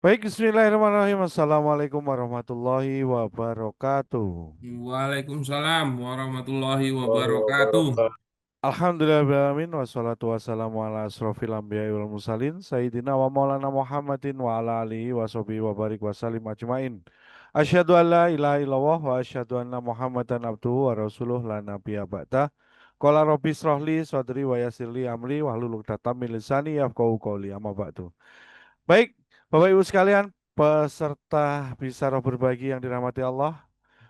Baik, bismillahirrahmanirrahim. Assalamualaikum warahmatullahi wabarakatuh. Waalaikumsalam warahmatullahi Warahmatullahi wabarakatuh. wabarakatuh. Alhamdulillahirrahmanirrahim. Wassalatu wassalamu ala asrofil anbiya'i wal mursalin. Sayyidina wa maulana Muhammadin wa ala alihi wa sahbihi wa barik wa salim ajmain. Asyhadu an la ilaha illallah wa asyhadu anna Muhammadan abduhu wa rasuluh la nabiyya ba'dah. Qala rabbi israhli sadri wa yassirli amri wahlul 'uqdatam min lisani yafqahu qawli amma ba'du. Baik, Bapak Ibu sekalian, peserta Bisyarah berbagi yang dirahmati Allah.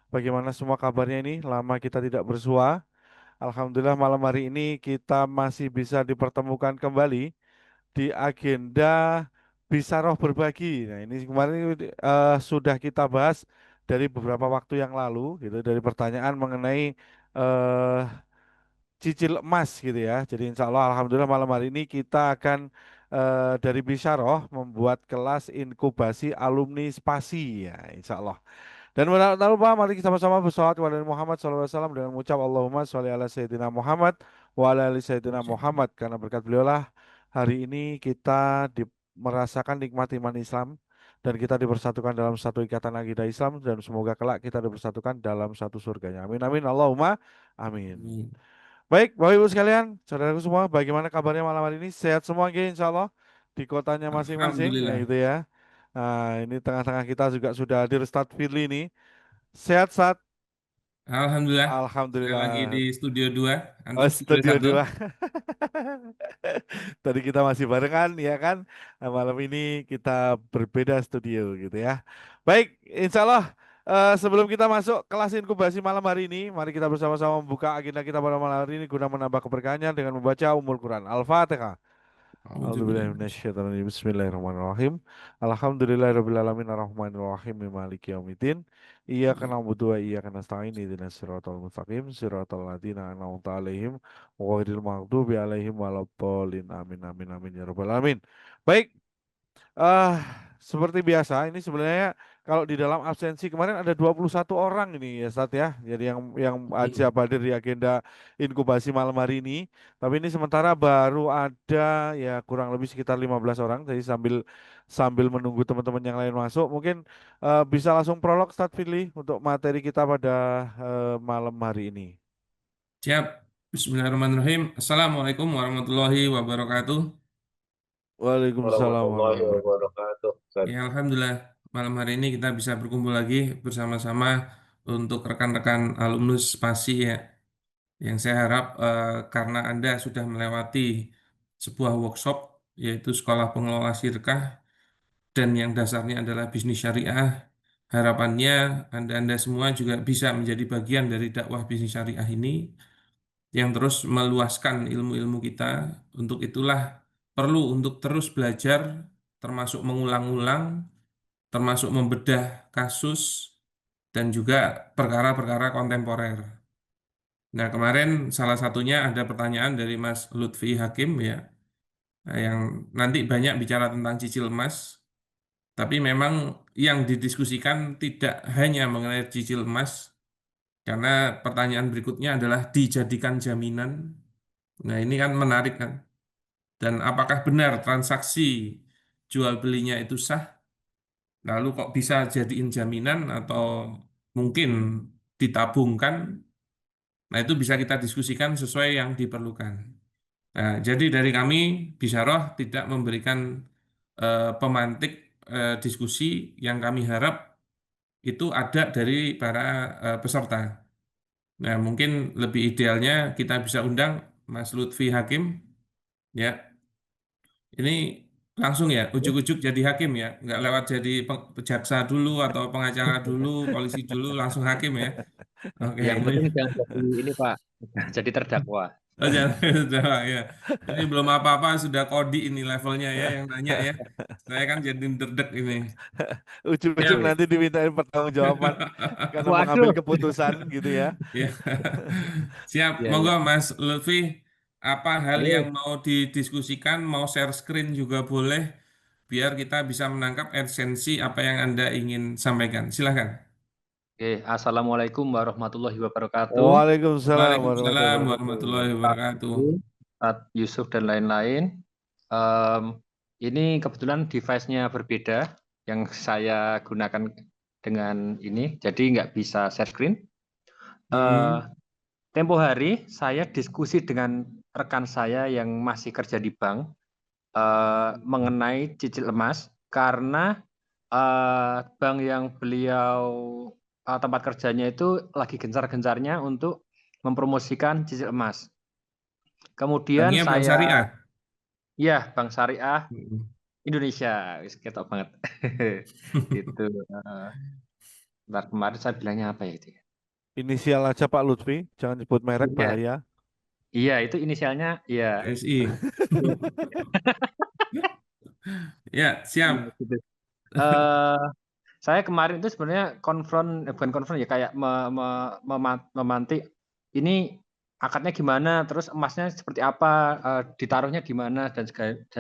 Bagaimana semua kabarnya ini? Lama kita tidak bersua. Alhamdulillah malam hari ini kita masih bisa dipertemukan kembali di agenda Bisyarah berbagi. Nah, ini kemarin sudah kita bahas dari beberapa waktu yang lalu, gitu, dari pertanyaan mengenai eh, cicil emas gitu ya. Jadi insya Allah Alhamdulillah malam hari ini kita akan dari Bisyarah membuat kelas inkubasi alumni Spasi ya insya Allah. Dan tak lupa mari kita sama-sama bersolawat kepada Nabi Muhammad SAW dengan mengucap Allahumma sholli ala Sayyidina Muhammad wa ala ali Sayyidina Muhammad. Karena berkat beliaulah hari ini kita merasakan nikmat iman Islam dan kita dipersatukan dalam satu ikatan akidah Islam dan semoga kelak kita dipersatukan dalam satu surganya. Amin amin Allahumma amin. Amin. Baik, Bapak Ibu sekalian, saudaraku semua, bagaimana kabarnya malam hari ini? Sehat semua, nggih, insya Allah di kotanya masing-masing, ya Alhamdulillah. gitu ya. Nah, ini tengah-tengah kita juga sudah hadir Ustadz Firly ini. Sehat saat Alhamdulillah. Saya lagi di Alhamdulillah. studio 2, Oh, antum studio studio 1. 2. Tadi kita masih barengan ya kan. Nah, malam ini kita berbeda studio gitu ya. Baik, insya Allah sebelum kita masuk kelas inkubasi malam hari ini, mari kita bersama-sama membuka agenda kita pada malam hari ini guna menambah keberkahannya dengan membaca Ummul Quran. Al-Fatihah. Alhamdulillah. A'udzubillahi Bismillahirrahmanirrahim. Alhamdulillahirabbil alamin arrahmanirrahim maliki yaumiddin. Iyyaka na'budu wa iyyaka nasta'in ihdinas siratal mustaqim siratal ladzina an'amta 'alaihim ghairil maghdubi 'alaihim waladdallin. Amin amin amin ya rabbal alamin. Baik, Ah, seperti biasa, ini sebenarnya kalau di dalam absensi kemarin ada 21 orang ini ya Stat ya. Jadi yang Iya. siap hadir di agenda inkubasi malam hari ini. Tapi ini sementara baru ada ya kurang lebih sekitar 15 orang. Jadi sambil sambil menunggu teman-teman yang lain masuk, mungkin bisa langsung prolog Stat Firly untuk materi kita pada malam hari ini. Siap. Bismillahirrahmanirrahim. Assalamualaikum warahmatullahi wabarakatuh. Waalaikumsalam Warahmatullahi warahmatullahi wabarakatuh. wabarakatuh. Ustaz. Ya, Alhamdulillah. Malam hari ini kita bisa berkumpul lagi bersama-sama untuk rekan-rekan alumnus Spasi ya. Yang saya harap karena Anda sudah melewati sebuah workshop yaitu Sekolah Pengelola Sirkah dan yang dasarnya adalah bisnis syariah. Harapannya Anda-Anda semua juga bisa menjadi bagian dari dakwah bisnis syariah ini yang terus meluaskan ilmu-ilmu kita. Untuk itulah perlu untuk terus belajar, termasuk mengulang-ulang, termasuk membedah kasus dan juga perkara-perkara kontemporer. Nah, kemarin salah satunya ada pertanyaan dari Mas Lutfi Hakim ya, yang nanti banyak bicara tentang cicil emas. Tapi memang yang didiskusikan tidak hanya mengenai cicil emas, karena pertanyaan berikutnya adalah dijadikan jaminan. Nah, ini kan menarik kan. Dan apakah benar transaksi jual belinya itu sah? Lalu kok bisa jadiin jaminan atau mungkin ditabungkan? Nah, itu bisa kita diskusikan sesuai yang diperlukan. Nah, jadi dari kami, Bisyarah tidak memberikan pemantik diskusi yang kami harap itu ada dari para peserta. Nah, mungkin lebih idealnya kita bisa undang Mas Lutfi Hakim, ya. Ini langsung ya, ujuk-ujuk jadi hakim ya, nggak lewat jadi jaksa dulu atau pengacara dulu, polisi dulu, langsung hakim ya. Oke, Yang ini penting jangan jadi ini Pak, jadi terdakwa. oh, jangan jangan, ya. Ini belum apa-apa sudah kodi ini levelnya ya, yang nanya ya. Saya kan jadi derdek ini. Ujung-ujung Siap. nanti dimintain pertanggungjawaban karena mengambil Waduh. keputusan gitu ya. Ya. Siap, Ya, monggo ya. Mas Lutfi, apa hal yang Oke, mau didiskusikan, mau share screen juga boleh, biar kita bisa menangkap esensi apa yang Anda ingin sampaikan. Silahkan. oke. Assalamualaikum warahmatullahi wabarakatuh. Waalaikumsalam warahmatullahi Waalaikumsalam wabarakatuh. warahmatullahi Pak wabarakatuh. Yusuf, Pak Yusuf dan lain-lain. Em, ini kebetulan device-nya berbeda. yang saya gunakan dengan ini, jadi nggak bisa share screen. Hmm. Tempo hari saya diskusi dengan rekan saya yang masih kerja di bank mengenai cicil emas karena bank yang beliau tempat kerjanya itu lagi gencar-gencarnya untuk mempromosikan cicil emas. Kemudian Banknya Bank Syariah. ya Bank Syariah Hmm. Indonesia, ketok banget. Itu. Ntar kemarin saya bilangnya apa ya itu? Inisial aja Pak Lutfi, jangan sebut merek Iya, bahaya. iya itu inisialnya ya. BSI. Ya, Iya, siap. gitu. Eh, saya kemarin itu sebenarnya bukan konfront ya kayak memantik ini akadnya gimana, terus emasnya seperti apa, ditaruhnya di mana dan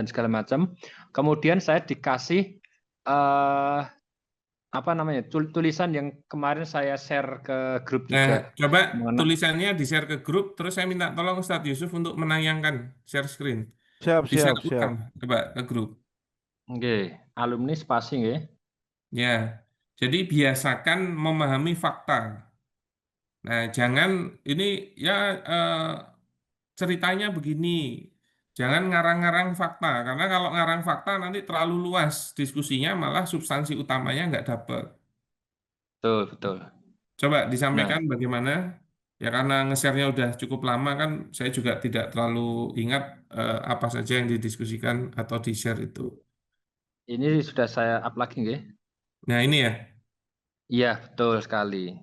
segala macam. Kemudian saya dikasih eh, apa namanya tulisan yang kemarin saya share ke grup Nah, juga coba mengenai. tulisannya di-share ke grup, terus saya minta tolong Ustadz Yusuf untuk menayangkan share screen. Siap, siap, Di-share siap. ulang, coba ke grup. Oke, alumni spasi nggih. Ya, jadi biasakan memahami fakta. Nah, jangan ini ya eh, ceritanya begini. Jangan ngarang-ngarang fakta, karena kalau ngarang fakta nanti terlalu luas diskusinya, malah substansi utamanya nggak dapet. Betul, betul. Coba Nah, disampaikan bagaimana, ya karena nge-share-nya udah cukup lama kan, saya juga tidak terlalu ingat apa saja yang didiskusikan atau di-share itu. ini sudah saya up lagi nggih. Nah ini ya. Iya, betul sekali.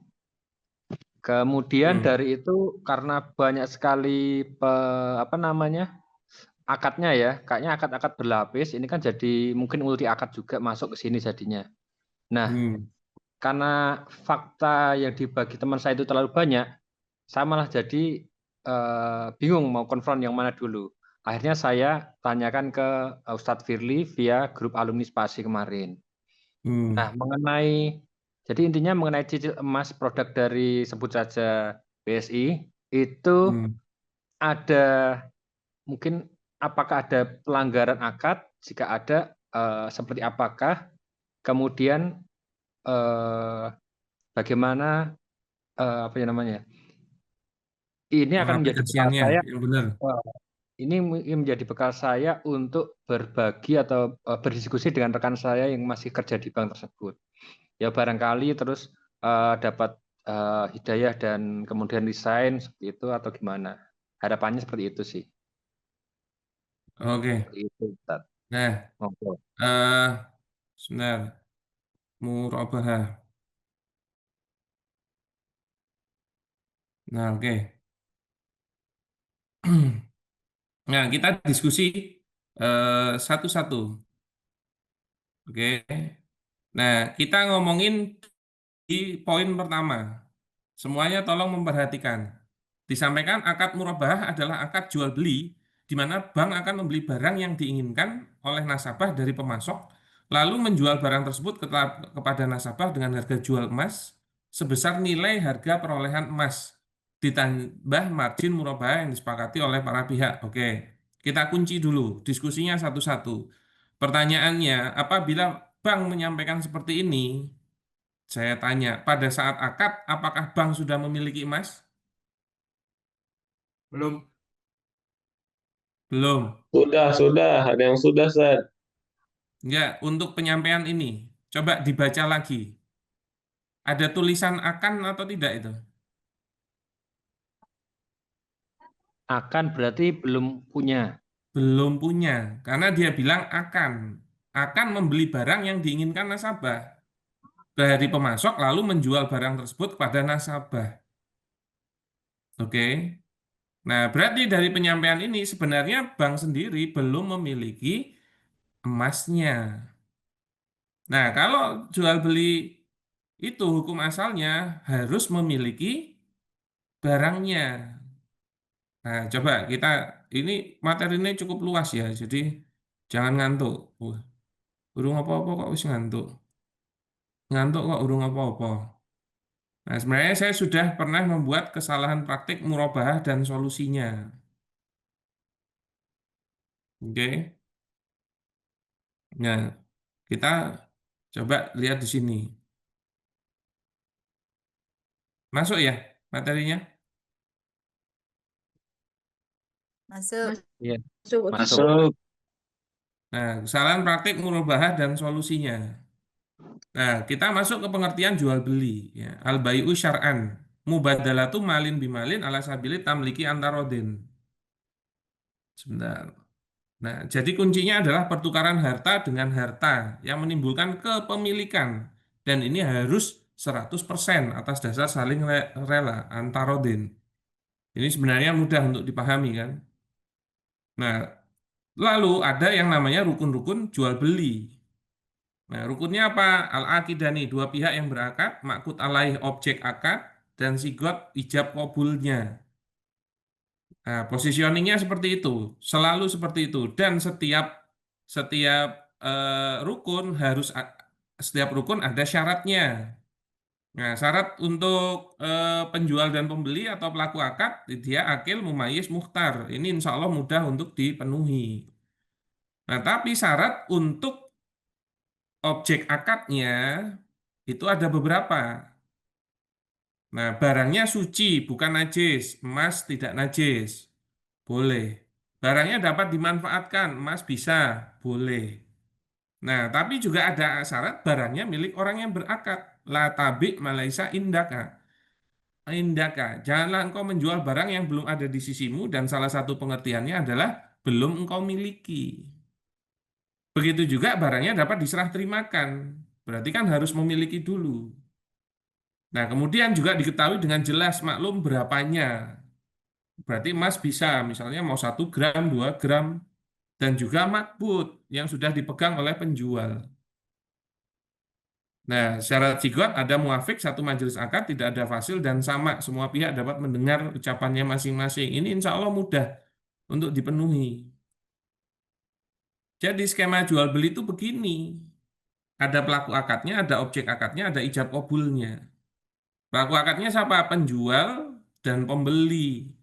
Kemudian Hmm. dari itu karena banyak sekali apa namanya akadnya ya, kayaknya akad-akad berlapis. Ini kan jadi mungkin multi akad juga masuk ke sini jadinya. Nah, Hmm. karena fakta yang dibagi teman saya itu terlalu banyak, saya malah jadi bingung mau konfront yang mana dulu. Akhirnya saya tanyakan ke Ustadz Firly via grup alumni Spasi kemarin. Nah, Hmm. jadi intinya mengenai cicil emas produk dari sebut saja BSI itu Hmm. ada mungkin apakah ada pelanggaran akad? Jika ada, seperti apakah? Kemudian eh, bagaimana apa ya namanya? Ini akan menjadi bekal Pengaplikasiannya saya. yang benar. Ini menjadi bekal saya untuk berbagi atau berdiskusi dengan rekan saya yang masih kerja di bank tersebut. Ya barangkali terus dapat hidayah dan kemudian desain seperti itu atau gimana. Harapannya seperti itu sih. Oke. Seperti itu, Ustaz. Nah, Monggo. eh sebentar. Murabahah. Nah, oke. Nah, kita diskusi satu-satu. Oke. Nah, kita ngomongin di poin pertama. Semuanya tolong memperhatikan. Disampaikan akad murabahah adalah akad jual beli, di mana bank akan membeli barang yang diinginkan oleh nasabah dari pemasok, lalu menjual barang tersebut kepada nasabah dengan harga jual emas sebesar nilai harga perolehan emas, ditambah margin murabahah yang disepakati oleh para pihak. Oke, kita kunci dulu diskusinya satu-satu. Pertanyaannya, apabila bank menyampaikan seperti ini, saya tanya, pada saat akad, apakah bank sudah memiliki emas? Belum. Belum. Sudah, ada yang sudah, Ustaz. Enggak, untuk penyampaian ini, coba dibaca lagi. Ada tulisan akan atau tidak itu? Akan berarti belum punya. Belum punya, karena dia bilang akan membeli barang yang diinginkan nasabah dari pemasok lalu menjual barang tersebut kepada nasabah. Oke. Nah, berarti dari penyampaian ini sebenarnya bank sendiri belum memiliki emasnya. Nah, kalau jual beli itu hukum asalnya harus memiliki barangnya. Nah, coba kita ini materi ini cukup luas ya, jadi jangan ngantuk. Urung apa-apa kok wis ngantuk. Ngantuk kok urung apa-apa. Nah, sebenarnya saya sudah pernah membuat kesalahan praktik murabahah dan solusinya. Oke. Nah, kita Coba lihat di sini. Masuk ya materinya? Masuk. Iya, Masuk. masuk. Masuk. Nah, kesalahan praktik murabahah dan solusinya. Nah, kita masuk ke pengertian jual beli. Ya. Al-bai'u syar'an. Mubadalatu malin bimalin ala sabili tamliki antarodin. Sebentar. Nah, jadi kuncinya adalah pertukaran harta dengan harta yang menimbulkan kepemilikan. Dan ini harus 100% atas dasar saling rela, antarodin. Ini sebenarnya mudah untuk dipahami kan. Nah, lalu ada yang namanya rukun-rukun jual beli. Nah, rukunnya apa? Al-aqidani, dua pihak yang berakad, makud alaih objek akad, dan sigot ijab kabulnya. Nah, positioningnya seperti itu, selalu seperti itu. Dan setiap setiap rukun setiap rukun ada syaratnya. Nah, syarat untuk penjual dan pembeli atau pelaku akad, dia akil, mumayyiz, mukhtar. Ini insya Allah mudah untuk dipenuhi. Nah, tapi syarat untuk objek akadnya itu ada beberapa. Nah, barangnya suci, bukan najis. Emas tidak najis. Boleh. Barangnya dapat dimanfaatkan. Emas bisa. Boleh. Nah, tapi juga ada syarat barangnya milik orang yang berakad. La tabi malaisa indaka. Indaka. Janganlah engkau menjual barang yang belum ada di sisimu dan salah satu pengertiannya adalah belum engkau miliki. Begitu juga barangnya dapat diserah terimakan. Berarti kan harus memiliki dulu. Nah, kemudian juga diketahui dengan jelas maklum berapanya. Berarti emas bisa, misalnya mau 1 gram, 2 gram, dan juga makbut yang sudah dipegang oleh penjual. Nah, syarat sigot ada muafik, satu majelis akad, tidak ada fasil, dan sama. Semua pihak dapat mendengar ucapannya masing-masing. Ini insya Allah mudah untuk dipenuhi. Jadi skema jual beli itu begini. Ada pelaku akadnya, ada objek akadnya, ada ijab kabulnya. Pelaku akadnya siapa? Penjual dan pembeli.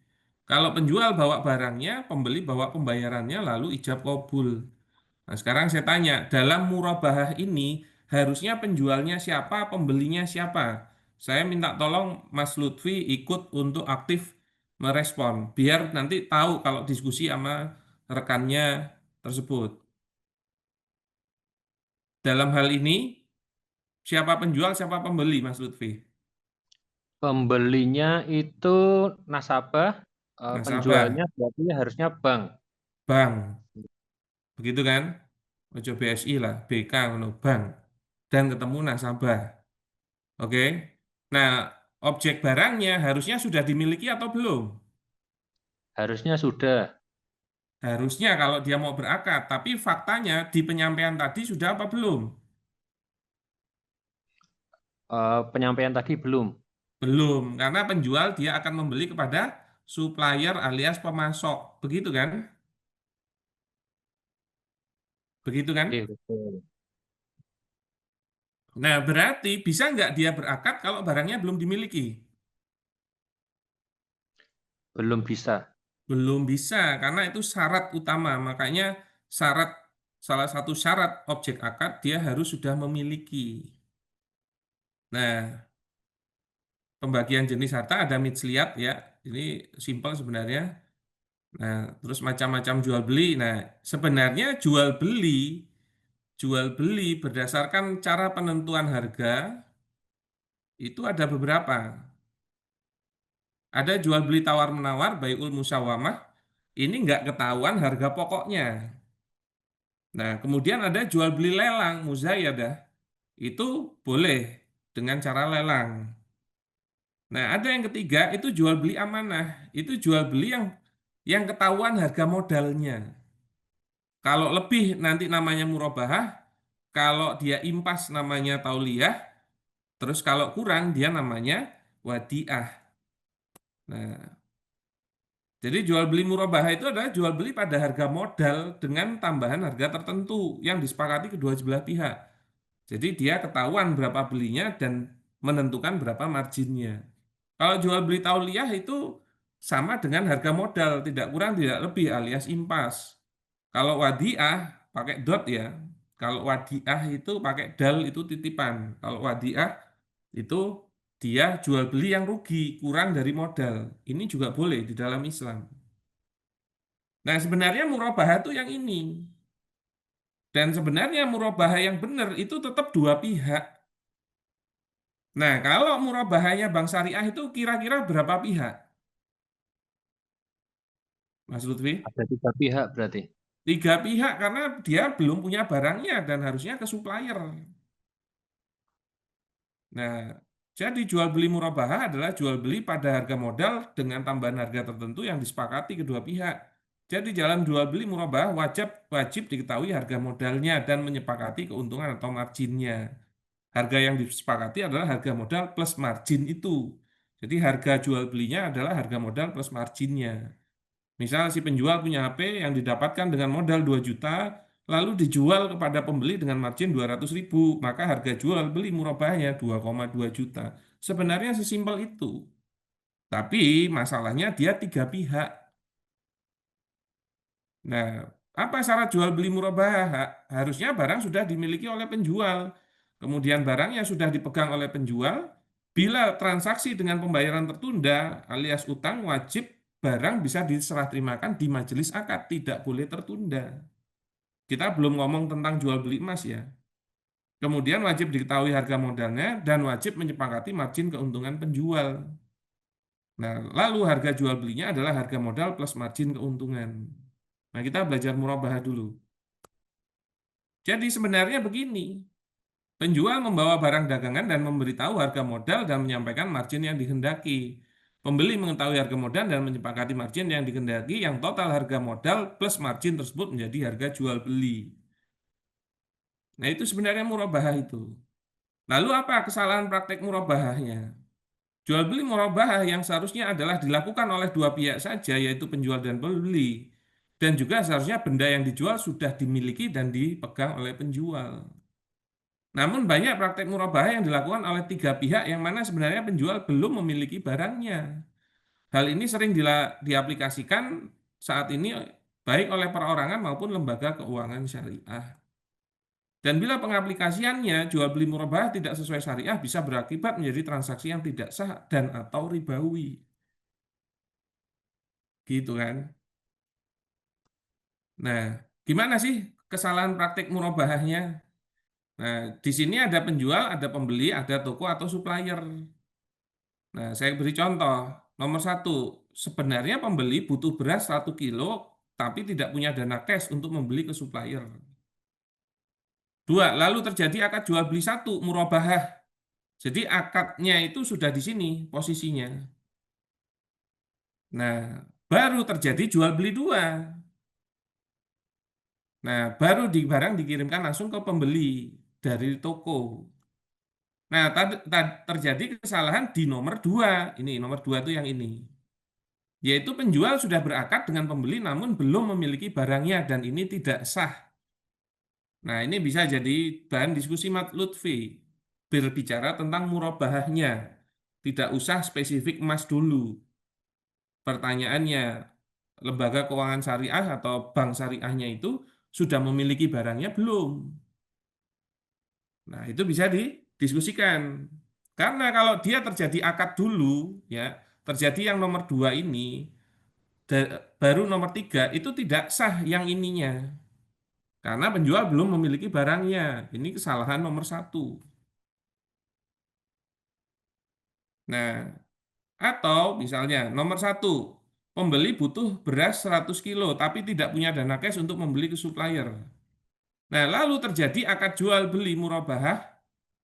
Kalau penjual bawa barangnya, pembeli bawa pembayarannya, lalu ijab kabul. Nah, sekarang saya tanya, dalam murabahah ini harusnya penjualnya siapa, pembelinya siapa? Saya minta tolong Mas Lutfi ikut untuk aktif merespon, biar nanti tahu kalau diskusi sama rekannya tersebut. Dalam hal ini, siapa penjual, siapa pembeli, Mas Lutfi? Pembelinya itu nasabah, Nasabah, penjualnya berarti harusnya bank. bank, begitu kan? Ojo BSI lah, BK, ngono, bank. Dan ketemu nasabah. Oke. Nah, objek barangnya harusnya sudah dimiliki atau belum? Harusnya sudah. Harusnya kalau dia mau berakad, tapi faktanya di penyampaian tadi sudah apa belum? Penyampaian tadi belum. Belum, karena penjual dia akan membeli kepada supplier alias pemasok. Begitu kan? Begitu kan? Oke, betul. Nah, berarti bisa nggak dia berakad kalau barangnya belum dimiliki? Belum bisa. Belum bisa, karena itu syarat utama. Makanya salah satu syarat objek akad dia harus sudah memiliki. Nah, pembagian jenis harta ada mitsliat ya. Ini simpel sebenarnya. Nah, terus macam-macam jual beli. Nah, sebenarnya jual beli berdasarkan cara penentuan harga itu ada beberapa. Ada jual beli tawar menawar, bai'ul musawamah. Ini nggak ketahuan harga pokoknya. Nah, kemudian ada jual beli lelang, muzayadah. Itu boleh dengan cara lelang. Nah, ada yang ketiga, itu jual beli amanah. Itu jual beli yang ketahuan harga modalnya. Kalau lebih nanti namanya murabahah, kalau dia impas namanya tauliyah, terus kalau kurang dia namanya wadiah. Nah, jadi jual beli murabahah itu adalah jual beli pada harga modal dengan tambahan harga tertentu yang disepakati kedua belah pihak. Jadi dia ketahuan berapa belinya dan menentukan berapa marginnya. Kalau jual beli tauliyah itu sama dengan harga modal, tidak kurang tidak lebih alias impas. Kalau wadiah pakai dot ya. Kalau wadiah itu pakai dal itu titipan. Kalau wadiah itu dia jual beli yang rugi, kurang dari modal. Ini juga boleh di dalam Islam. Nah, sebenarnya murabahah itu yang ini. Dan sebenarnya murabahah yang benar itu tetap dua pihak. Nah, kalau murabahahnya bank syariah itu kira-kira berapa pihak? Mas Lutfi? Ada 3 pihak berarti. 3 pihak karena dia belum punya barangnya dan harusnya ke supplier. Nah, jadi jual beli murabahah adalah jual beli pada harga modal dengan tambahan harga tertentu yang disepakati kedua pihak. Jadi dalam jual beli murabahah wajib diketahui harga modalnya dan menyepakati keuntungan atau marginnya. Harga yang disepakati adalah harga modal plus margin itu. Jadi harga jual belinya adalah harga modal plus marginnya. Misal si penjual punya HP yang didapatkan dengan modal 2 juta, lalu dijual kepada pembeli dengan margin 200.000, maka harga jual beli murabahnya 2,2 juta. Sebenarnya sesimpel itu. Tapi masalahnya dia 3 pihak. Nah, apa syarat jual beli murabahah? Harusnya barang sudah dimiliki oleh penjual. Kemudian barangnya sudah dipegang oleh penjual. Bila transaksi dengan pembayaran tertunda alias utang, wajib barang bisa diserah terimakan di majelis akad, tidak boleh tertunda. Kita belum ngomong tentang jual beli emas ya. Kemudian wajib diketahui harga modalnya dan wajib menyepakati margin keuntungan penjual. Nah, lalu harga jual belinya adalah harga modal plus margin keuntungan. Nah, kita belajar murabahah dulu. Jadi sebenarnya begini, penjual membawa barang dagangan dan memberitahu harga modal dan menyampaikan margin yang dikehendaki. Pembeli mengetahui harga modal dan menyepakati margin yang dikehendaki, yang total harga modal plus margin tersebut menjadi harga jual beli. Nah, itu sebenarnya murabahah itu. Lalu apa kesalahan praktek murabahahnya? Jual beli murabahah yang seharusnya adalah dilakukan oleh dua pihak saja, yaitu penjual dan pembeli. Dan juga seharusnya benda yang dijual sudah dimiliki dan dipegang oleh penjual. Namun banyak praktek murabahah yang dilakukan oleh 3 pihak yang mana sebenarnya penjual belum memiliki barangnya. Hal ini sering diaplikasikan saat ini baik oleh perorangan maupun lembaga keuangan syariah. Dan bila pengaplikasiannya jual beli murabahah tidak sesuai syariah bisa berakibat menjadi transaksi yang tidak sah dan atau ribawi. Gitu kan? Nah, gimana sih kesalahan praktik murabahahnya? Nah, di sini ada penjual, ada pembeli, ada toko atau supplier. Nah, saya beri contoh. Nomor 1, sebenarnya pembeli butuh beras 1 kilo, tapi tidak punya dana cash untuk membeli ke supplier. 2, lalu terjadi akad jual beli 1, murabahah. Jadi akadnya itu sudah di sini posisinya. Nah, baru terjadi jual beli 2. Nah, baru barang dikirimkan langsung ke pembeli dari toko. Nah, terjadi kesalahan di nomor 2. Ini nomor 2 itu yang ini. Yaitu penjual sudah berakad dengan pembeli namun belum memiliki barangnya dan ini tidak sah. Nah, ini bisa jadi bahan diskusi Mat Lutfi. Berbicara tentang murabahahnya. Tidak usah spesifik emas dulu. Pertanyaannya, lembaga keuangan syariah atau bank syariahnya itu sudah memiliki barangnya belum? Nah, itu bisa didiskusikan. Karena kalau dia terjadi akad dulu, ya, terjadi yang nomor 2 ini, baru nomor 3 itu tidak sah yang ininya. Karena penjual belum memiliki barangnya. Ini kesalahan nomor 1. Nah, atau misalnya nomor 1, pembeli butuh beras 100 kilo, tapi tidak punya dana cash untuk membeli ke supplier. Nah, lalu terjadi akad jual beli murabahah,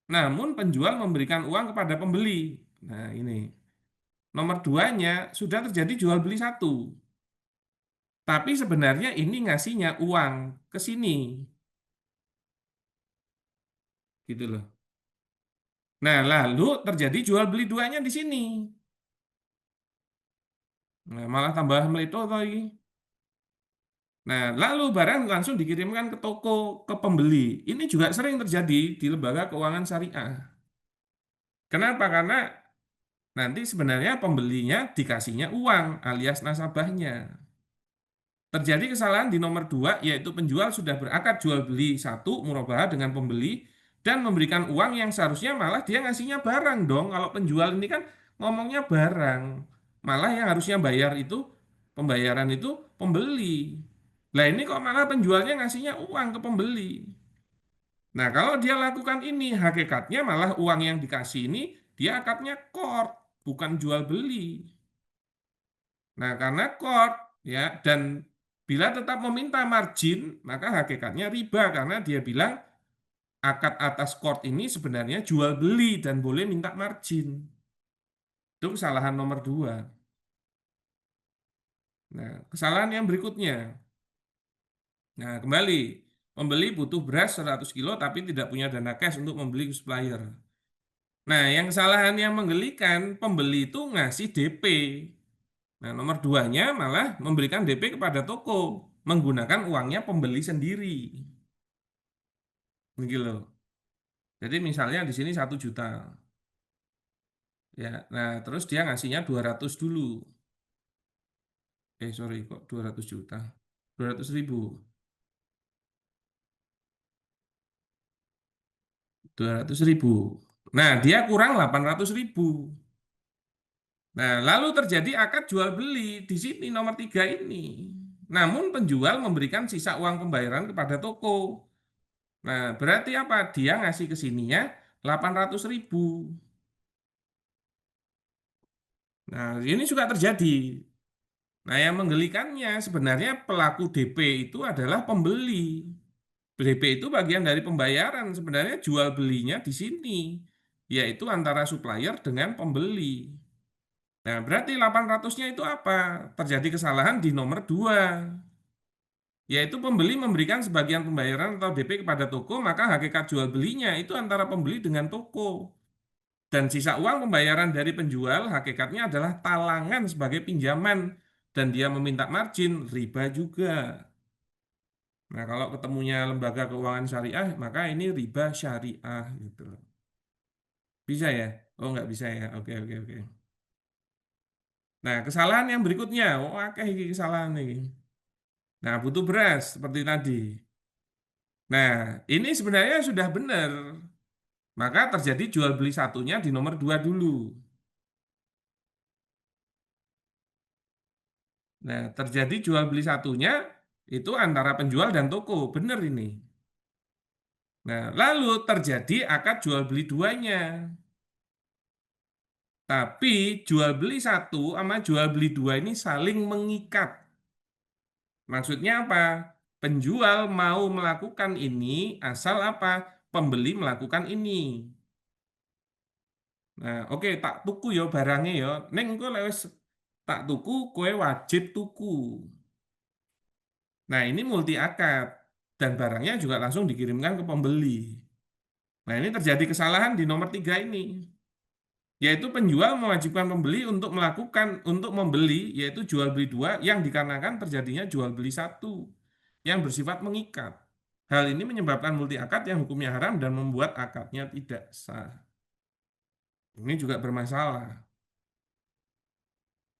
namun penjual memberikan uang kepada pembeli. Nah, ini. Nomor 2-nya sudah terjadi jual beli 1. Tapi sebenarnya ini ngasihnya uang ke sini. Gitu loh. Nah, lalu terjadi jual beli 2-nya di sini. Nah, malah tambah meleto lagi. Nah, lalu barang langsung dikirimkan ke toko, ke pembeli. Ini juga sering terjadi di lembaga keuangan syariah. Kenapa? Karena nanti sebenarnya pembelinya dikasihnya uang alias nasabahnya. terjadi kesalahan di nomor 2, yaitu penjual sudah berakad jual beli satu murabahah dengan pembeli dan memberikan uang yang seharusnya malah dia ngasihnya barang dong. Kalau penjual ini kan ngomongnya barang, malah yang harusnya bayar itu pembayaran itu pembeli. Nah ini kok malah penjualnya ngasihnya uang ke pembeli. Nah kalau dia lakukan ini, hakikatnya malah uang yang dikasih ini dia akadnya qard, bukan jual beli. Nah, karena qard ya dan bila tetap meminta margin, maka hakikatnya riba karena dia bilang akad atas qard ini sebenarnya jual beli dan boleh minta margin. Itu kesalahan nomor 2. Nah, kesalahan yang berikutnya. Nah, kembali pembeli butuh beras 100 kilo tapi tidak punya dana cash untuk membeli supplier. Nah, yang kesalahan yang menggelikan, pembeli itu ngasih DP. Nah, nomor 2-nya malah memberikan DP kepada toko, menggunakan uangnya pembeli sendiri. Begitu. Jadi misalnya di sini 1 juta. Ya, nah terus dia ngasihnya 200 dulu. Sorry, kok 200 juta? 200 ribu. 200 ribu. Nah, dia kurang 800 ribu. Nah, lalu terjadi akad jual beli di sini nomor 3 ini. Namun penjual memberikan sisa uang pembayaran kepada toko. Nah, berarti apa? Dia ngasih ke sininya 800 ribu. Nah, ini juga terjadi. Nah, yang menggelikannya sebenarnya pelaku DP itu adalah pembeli. DP itu bagian dari pembayaran. Sebenarnya jual belinya di sini, yaitu antara supplier dengan pembeli. Nah, berarti 800-nya itu apa? Terjadi kesalahan di nomor 2. Yaitu pembeli memberikan sebagian pembayaran atau DP kepada toko, maka hakikat jual belinya itu antara pembeli dengan toko. Dan sisa uang pembayaran dari penjual hakikatnya adalah talangan sebagai pinjaman dan dia meminta margin, riba juga. Nah, kalau ketemunya lembaga keuangan syariah, maka ini riba syariah gitu. Bisa ya? Oh, nggak bisa ya. Oke, oke, oke. Nah, kesalahan yang berikutnya, ini kesalahan nih. Nah, butuh beras seperti tadi. Nah, ini sebenarnya sudah benar. Maka terjadi jual beli satunya di nomor 2 dulu. Nah, terjadi jual beli satunya itu antara penjual dan toko. Benar ini. Nah, lalu terjadi akad jual beli 2-nya. Tapi jual beli 1 sama jual beli 2 ini saling mengikat. Maksudnya apa? Penjual mau melakukan ini asal apa? Pembeli melakukan ini. Nah, oke, tak tuku ya barangnya ya. Neng engko lek wis tak tuku, kowe wajib tuku. Nah, ini multi akad dan barangnya juga langsung dikirimkan ke pembeli. Nah, ini terjadi kesalahan di nomor 3 ini. Yaitu penjual mewajibkan pembeli untuk membeli, yaitu jual beli 2 yang dikarenakan terjadinya jual beli 1 yang bersifat mengikat. Hal ini menyebabkan multi akad yang hukumnya haram dan membuat akadnya tidak sah. Ini juga bermasalah.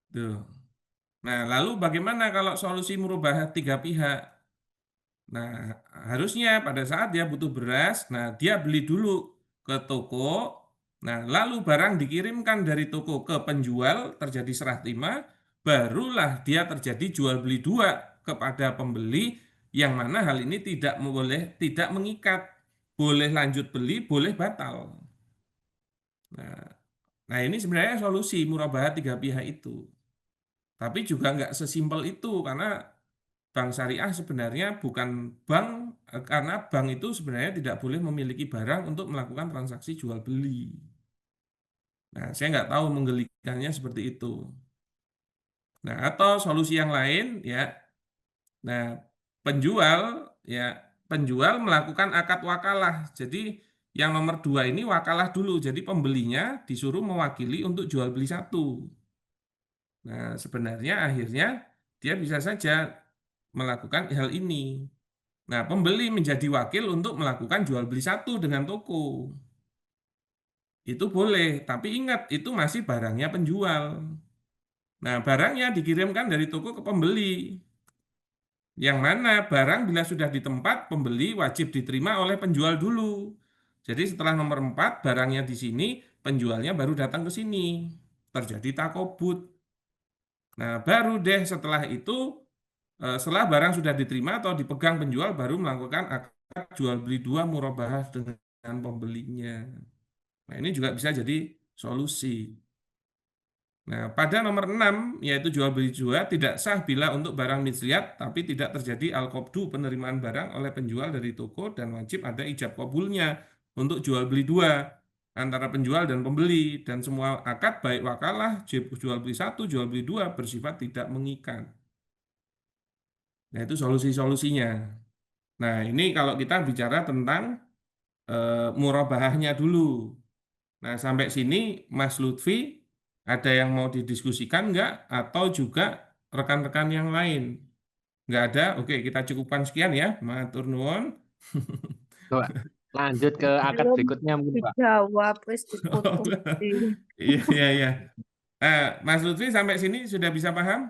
Tuh. Nah, lalu bagaimana kalau solusi merubah 3 pihak? Nah, harusnya pada saat dia butuh beras, nah dia beli dulu ke toko, nah lalu barang dikirimkan dari toko ke penjual, terjadi serah terima, barulah dia terjadi jual beli 2 kepada pembeli, yang mana hal ini tidak mengikat, boleh lanjut beli, boleh batal. Nah ini sebenarnya solusi murabahah 3 pihak itu. Tapi juga nggak sesimpel itu, karena bank syariah sebenarnya bukan bank, karena bank itu sebenarnya tidak boleh memiliki barang untuk melakukan transaksi jual beli. Nah, saya nggak tahu menggelikannya seperti itu. Nah, atau solusi yang lain ya. Nah, penjual melakukan akad wakalah. Jadi yang nomor 2 ini wakalah dulu. Jadi pembelinya disuruh mewakili untuk jual beli 1. Nah, sebenarnya akhirnya dia bisa saja melakukan hal ini. Nah, pembeli menjadi wakil untuk melakukan jual beli 1 dengan toko. Itu boleh, tapi ingat itu masih barangnya penjual. Nah, barangnya dikirimkan dari toko ke pembeli. Yang mana barang bila sudah di tempat, pembeli wajib diterima oleh penjual dulu. Jadi setelah nomor 4, barangnya di sini, penjualnya baru datang ke sini. Terjadi takobut. Nah, baru deh setelah itu, setelah barang sudah diterima atau dipegang penjual, baru melakukan akad jual beli 2 murabahah dengan pembelinya. Nah, ini juga bisa jadi solusi. Nah, pada nomor 6, yaitu jual beli 2, tidak sah bila untuk barang misliat, tapi tidak terjadi al-qabdu penerimaan barang oleh penjual dari toko dan wajib ada ijab qabulnya untuk jual beli 2 antara penjual dan pembeli, dan semua akad baik wakalah, jual beli 1, jual beli 2 bersifat tidak mengikat. Nah, itu solusi-solusinya. Nah, ini kalau kita bicara tentang murabahahnya dulu. Nah, sampai sini Mas Lutfi ada yang mau didiskusikan nggak? Atau juga rekan-rekan yang lain? Nggak ada? Oke, kita cukupkan sekian ya. Matur nuwun. Coba lanjut ke akad Belum berikutnya mungkin, Pak. dijawab, wis dipotong. Iya, iya, iya. Mas Lutfi sampai sini sudah bisa paham?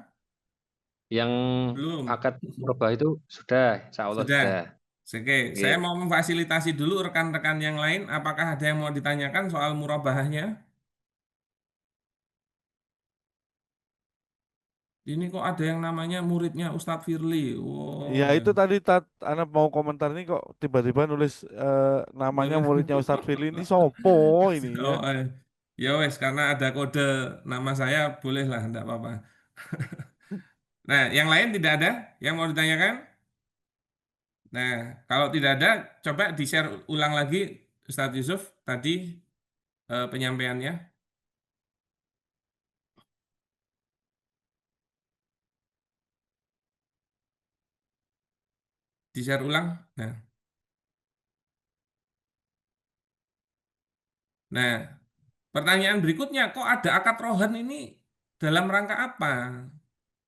Yang Belum? akad merubah itu sudah, insya Allah Sudah. sudah. Oke, Oke. saya mau memfasilitasi dulu rekan-rekan yang lain. Apakah ada yang mau ditanyakan soal murabahahnya? Ini kok ada yang namanya muridnya Ustadz Firly. Wow, Ya itu tadi Anak mau komentar ini kok tiba-tiba nulis namanya muridnya Ustadz Firly ini sopo ini ya. Oh, ya wes, karena ada kode nama saya, bolehlah, enggak apa-apa. Nah, yang lain tidak ada yang mau ditanyakan? Nah, kalau tidak ada, coba di-share ulang lagi Ustadz Yusuf tadi penyampaiannya. Di-share ulang. Nah, pertanyaan berikutnya, kok ada akad rohan ini dalam rangka apa?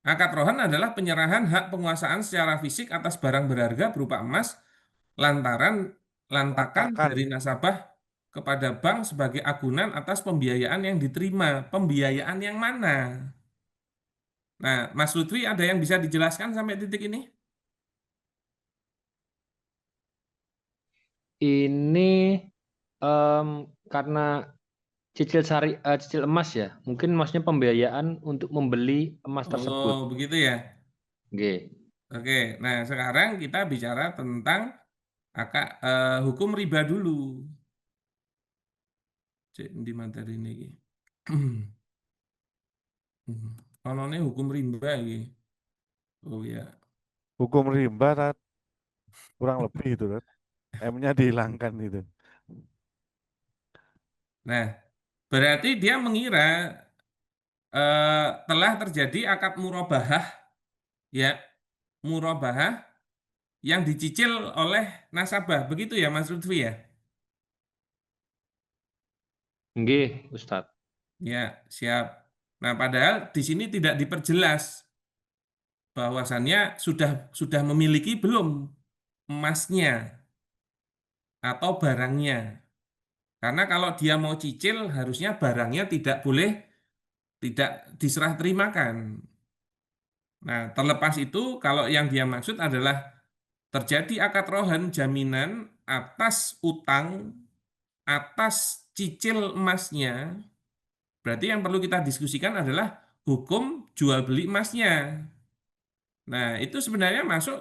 Akad rohan adalah penyerahan hak penguasaan secara fisik atas barang berharga berupa emas lantakan Lantakan. dari nasabah kepada bank sebagai agunan atas pembiayaan yang diterima. Pembiayaan yang mana? Nah, Mas Lutfi ada yang bisa dijelaskan sampai titik ini? Ini karena cicil emas ya, mungkin maksudnya pembiayaan untuk membeli emas tersebut. Oh, begitu ya. Oke. Oke, nah sekarang kita bicara tentang hukum riba dulu. Cek di materi ini. Kalau ini hukum riba ini. Oh ya. Hukum rimba kurang lebih itu kan. M-nya dihilangkan itu. Nah, berarti dia mengira telah terjadi akad murabahah, ya, murabahah yang dicicil oleh nasabah. Begitu ya, Mas Lutfi ya? Nggih, Ustadz. Ya, siap. Nah, padahal di sini tidak diperjelas bahwasannya sudah memiliki belum emasnya atau barangnya. Karena kalau dia mau cicil, harusnya barangnya tidak diserah terimakan. Nah, terlepas itu, kalau yang dia maksud adalah terjadi akad rohan jaminan atas utang, atas cicil emasnya, berarti yang perlu kita diskusikan adalah hukum jual beli emasnya. Nah, itu sebenarnya masuk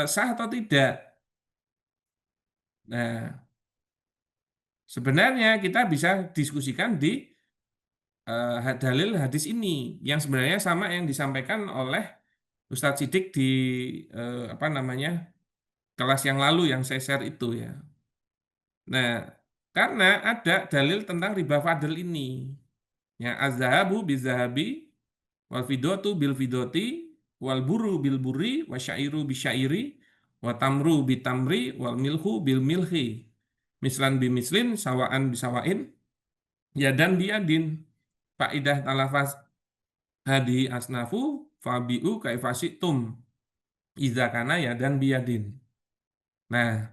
sah atau tidak? Nah, sebenarnya kita bisa diskusikan di dalil hadis ini yang sebenarnya sama yang disampaikan oleh Ustadz Sidik di apa namanya kelas yang lalu yang saya share itu ya. Nah, karena ada dalil tentang riba fadl ini. Ya, az-zahabu biz-zahabi wal fidatu bil fidati wal buru bil buri wasyairu bisyairi wa tamru bitamri wal milhu bil milhi. Mislan bimislin sawaan bisawain yadan biadin. Faidah talafaz hadi asnafu fabiu kaifasitum idza kana yadan biadin. Nah,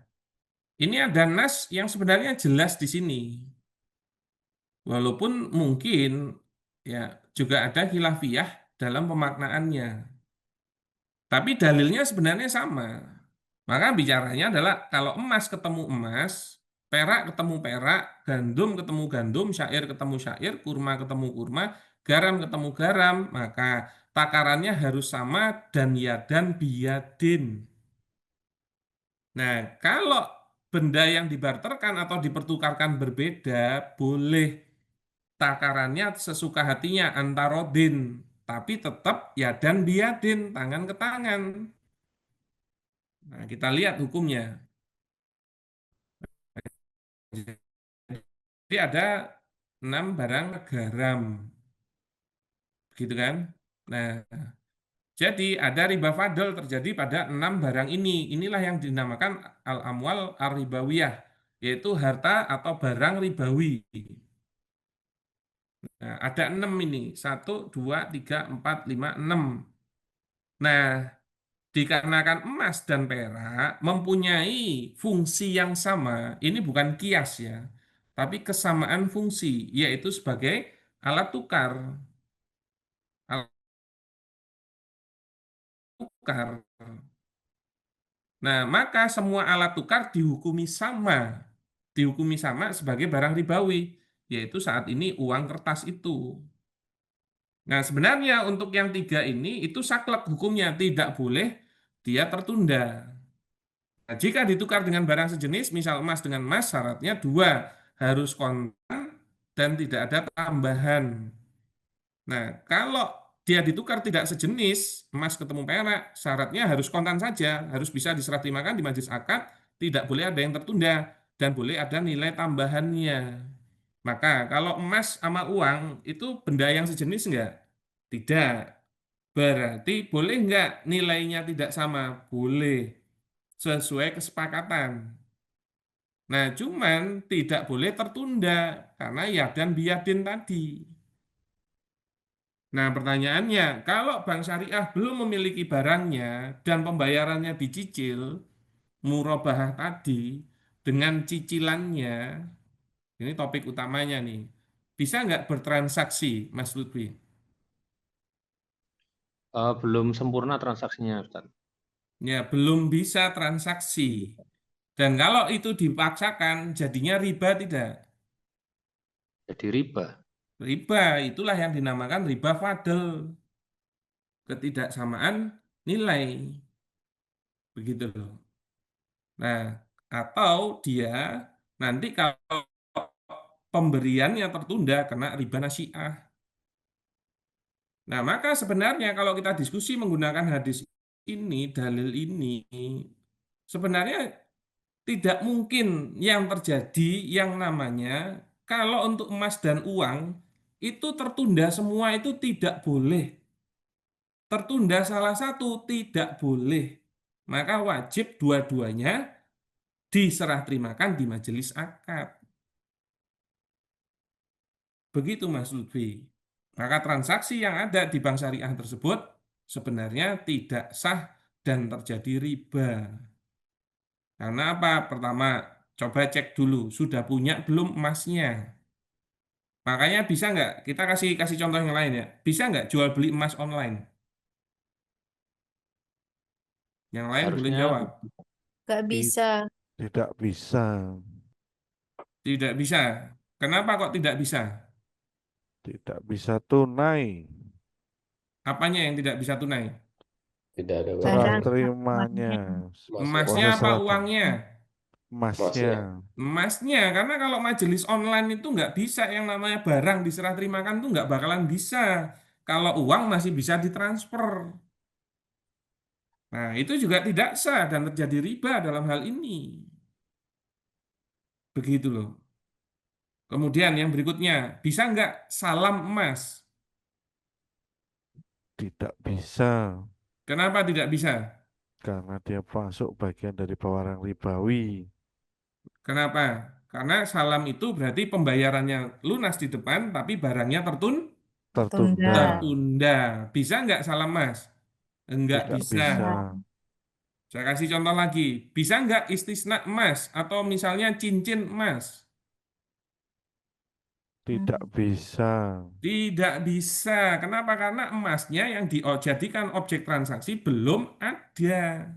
ini ada nas yang sebenarnya jelas di sini. Walaupun mungkin ya juga ada khilafiyah dalam pemaknaannya. Tapi dalilnya sebenarnya sama. Maka bicaranya adalah kalau emas ketemu emas, perak ketemu perak, gandum ketemu gandum, syair ketemu syair, kurma ketemu kurma, garam ketemu garam, maka takarannya harus sama dan yadan biyadin. Nah, kalau benda yang dibarterkan atau dipertukarkan berbeda, boleh takarannya sesuka hatinya antarodin, tapi tetap yadan biyadin, tangan ke tangan. Nah, kita lihat hukumnya. Jadi ada 6 barang garam, gitu kan? Nah, jadi ada riba fadl terjadi pada 6 barang ini. Inilah yang dinamakan al-amwal ar-ribawiyah, yaitu harta atau barang ribawi. Nah, ada 6 ini. 1, 2, 3, 4, 5, 6. Nah, dikarenakan emas dan perak mempunyai fungsi yang sama, ini bukan kias ya, tapi kesamaan fungsi, yaitu sebagai alat tukar. Alat tukar. Nah, maka semua alat tukar dihukumi sama sebagai barang ribawi, yaitu saat ini uang kertas itu. Nah, sebenarnya untuk yang 3 ini itu saklek hukumnya, tidak boleh dia tertunda. Nah, jika ditukar dengan barang sejenis, misal emas dengan emas, syaratnya 2, harus kontan dan tidak ada tambahan. Nah, kalau dia ditukar tidak sejenis, emas ketemu perak, syaratnya harus kontan saja, harus bisa diserah terimakan di majelis akad, tidak boleh ada yang tertunda, dan boleh ada nilai tambahannya. Maka kalau emas sama uang itu benda yang sejenis enggak? Tidak. Berarti boleh enggak nilainya tidak sama? Boleh. Sesuai kesepakatan. Nah, cuman tidak boleh tertunda karena yadan biyadin tadi. Nah, pertanyaannya, kalau bank syariah belum memiliki barangnya dan pembayarannya dicicil, murabahah tadi dengan cicilannya, ini topik utamanya nih, bisa nggak bertransaksi, Mas Lutfi? Belum sempurna transaksinya, Ustaz. Ya, belum bisa transaksi. Dan kalau itu dipaksakan, jadinya riba tidak? Jadi riba. Riba, itulah yang dinamakan riba fadl. Ketidaksamaan nilai. Begitu loh. Nah, atau dia nanti kalau pemberiannya tertunda kena riba nasi'ah. Nah, maka sebenarnya kalau kita diskusi menggunakan hadis ini, dalil ini, sebenarnya tidak mungkin yang terjadi yang namanya kalau untuk emas dan uang itu tertunda semua itu tidak boleh. Tertunda salah satu tidak boleh. Maka wajib dua-duanya diserah terimakan di majelis akad. Begitu Mas Lutfi. Maka transaksi yang ada di bank syariah tersebut sebenarnya tidak sah dan terjadi riba. Karena apa? Pertama, coba cek dulu, sudah punya belum emasnya. Makanya bisa nggak, kita kasih kasih contoh yang lain ya, bisa nggak jual beli emas online? Yang lain boleh Harusnya jawab. Gak Ti- bisa. Tidak bisa. Tidak bisa. Kenapa kok tidak bisa? Tidak bisa tunai. Apanya yang tidak bisa tunai? Tidak ada Serah Barang barang terimanya. masuk Emasnya Proses apa serah terima. uangnya? Emasnya. masnya. Emasnya, karena kalau majelis online itu nggak bisa yang namanya barang diserah terimakan tuh nggak bakalan bisa. Kalau uang masih bisa ditransfer. Nah, itu juga tidak sah dan terjadi riba dalam hal ini. Begitu loh. Kemudian yang berikutnya, bisa nggak salam emas? Tidak bisa. Kenapa tidak bisa? Karena dia masuk bagian dari barang ribawi. Kenapa? Karena salam itu berarti pembayarannya lunas di depan, tapi barangnya Tertunda. Tunda. tertunda. Bisa nggak salam emas? Enggak Tidak bisa. bisa. Saya kasih contoh lagi. Bisa nggak istisna emas? Atau misalnya cincin emas? Tidak bisa. Tidak bisa. Kenapa? Karena emasnya yang dijadikan objek transaksi belum ada.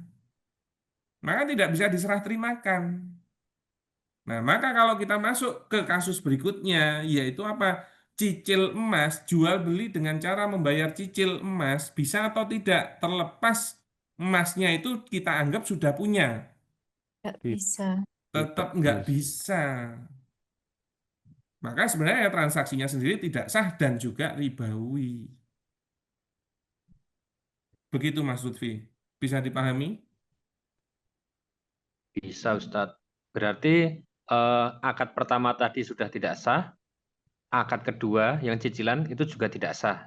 Maka tidak bisa diserah terimakan. Nah, maka kalau kita masuk ke kasus berikutnya, yaitu apa? Cicil emas, jual beli dengan cara membayar cicil emas, bisa atau tidak, terlepas emasnya itu kita anggap sudah punya. Nggak Ti- bisa. Tetap Tidak nggak bisa. bisa. Maka sebenarnya transaksinya sendiri tidak sah dan juga ribawi. Begitu Mas Lutfi. Bisa dipahami? Bisa, Ustadz. Berarti akad pertama tadi sudah tidak sah, akad kedua yang cicilan itu juga tidak sah.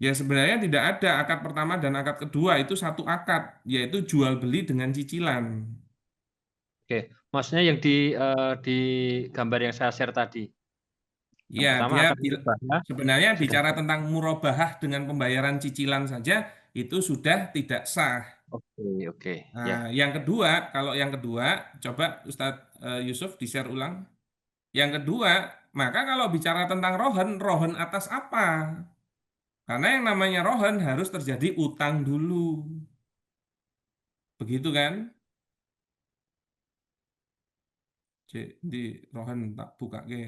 Ya sebenarnya tidak ada akad pertama dan akad kedua, itu satu akad, yaitu jual beli dengan cicilan. Oke, maksudnya yang di gambar yang saya share tadi. Yang Ya, pertama dia akad murabahah sebenarnya sudah bicara sah. tentang murabahah dengan pembayaran cicilan saja itu sudah tidak sah. Oke, oke. Nah, Ya, yang kedua, kalau yang kedua, coba Ustadz Yusuf di-share ulang. Yang kedua, maka kalau bicara tentang rohen, rohen atas apa? Karena yang namanya rohen harus terjadi utang dulu. Begitu kan? Cek di rohen tak buka ke.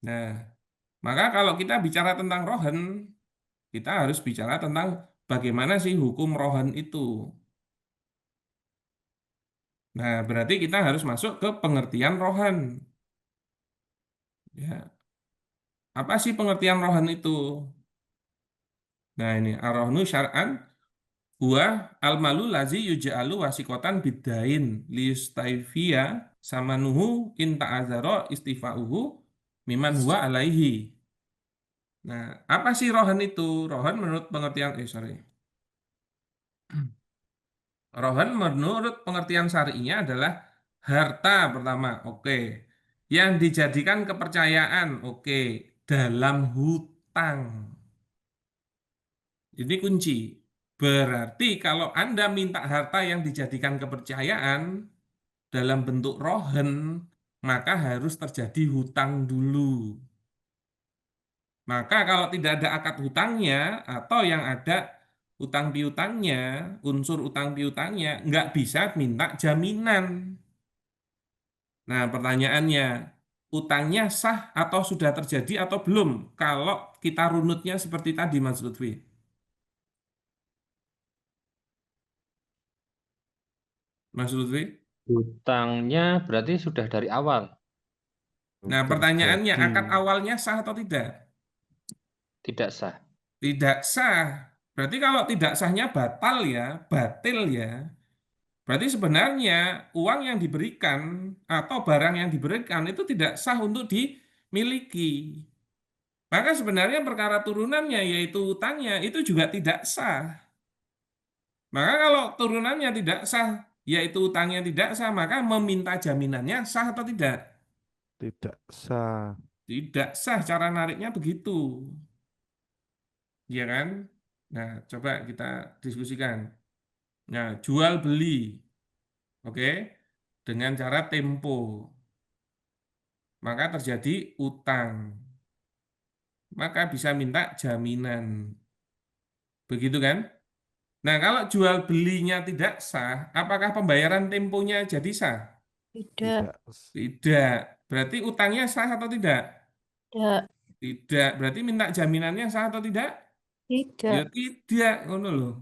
Nah, maka kalau kita bicara tentang rohen, kita harus bicara tentang bagaimana sih hukum rohen itu. Nah, berarti kita harus masuk ke pengertian rohen. Ya, apa sih pengertian rohen itu? Nah, ini ar-rohnu syar'an huwa al-malu lazi yuja'alu wasikotan bidain liyustaifiya samanuhu in ta'azaro istifa'uhu miman huwa alaihi. Nah, apa sih rohen itu? Rohen menurut pengertian, rohen menurut pengertian syar'inya adalah harta pertama, oke. Yang dijadikan kepercayaan, oke. Dalam hutang. Ini kunci. Berarti kalau Anda minta harta yang dijadikan kepercayaan dalam bentuk rohen, maka harus terjadi hutang dulu. Maka kalau tidak ada akad hutangnya atau yang ada utang piutangnya, unsur utang piutangnya, nggak bisa minta jaminan. Nah, pertanyaannya, utangnya sah atau sudah terjadi atau belum? Kalau kita runutnya seperti tadi, Mas Lutfi. Mas Lutfi? hutangnya berarti sudah dari awal, Nah, pertanyaannya, Terjadi. akad awalnya sah atau tidak? tidak sah. Tidak sah. Berarti kalau tidak sahnya batal ya, batil ya. Berarti sebenarnya uang yang diberikan atau barang yang diberikan itu tidak sah untuk dimiliki. Maka sebenarnya perkara turunannya yaitu utangnya itu juga tidak sah. Maka kalau turunannya tidak sah, yaitu utangnya tidak sah, maka meminta jaminannya sah atau tidak? Tidak sah. Tidak sah, cara nariknya begitu. Iya kan? Nah, coba kita diskusikan. Nah, jual beli, oke, dengan cara tempo, maka terjadi utang, maka bisa minta jaminan. Begitu kan? Nah, kalau jual belinya tidak sah, apakah pembayaran temponya jadi sah? Tidak. Tidak. Tidak. Berarti utangnya sah atau tidak? Tidak. Tidak. Berarti minta jaminannya sah atau tidak? Tidak. Ya tidak, ngono loh.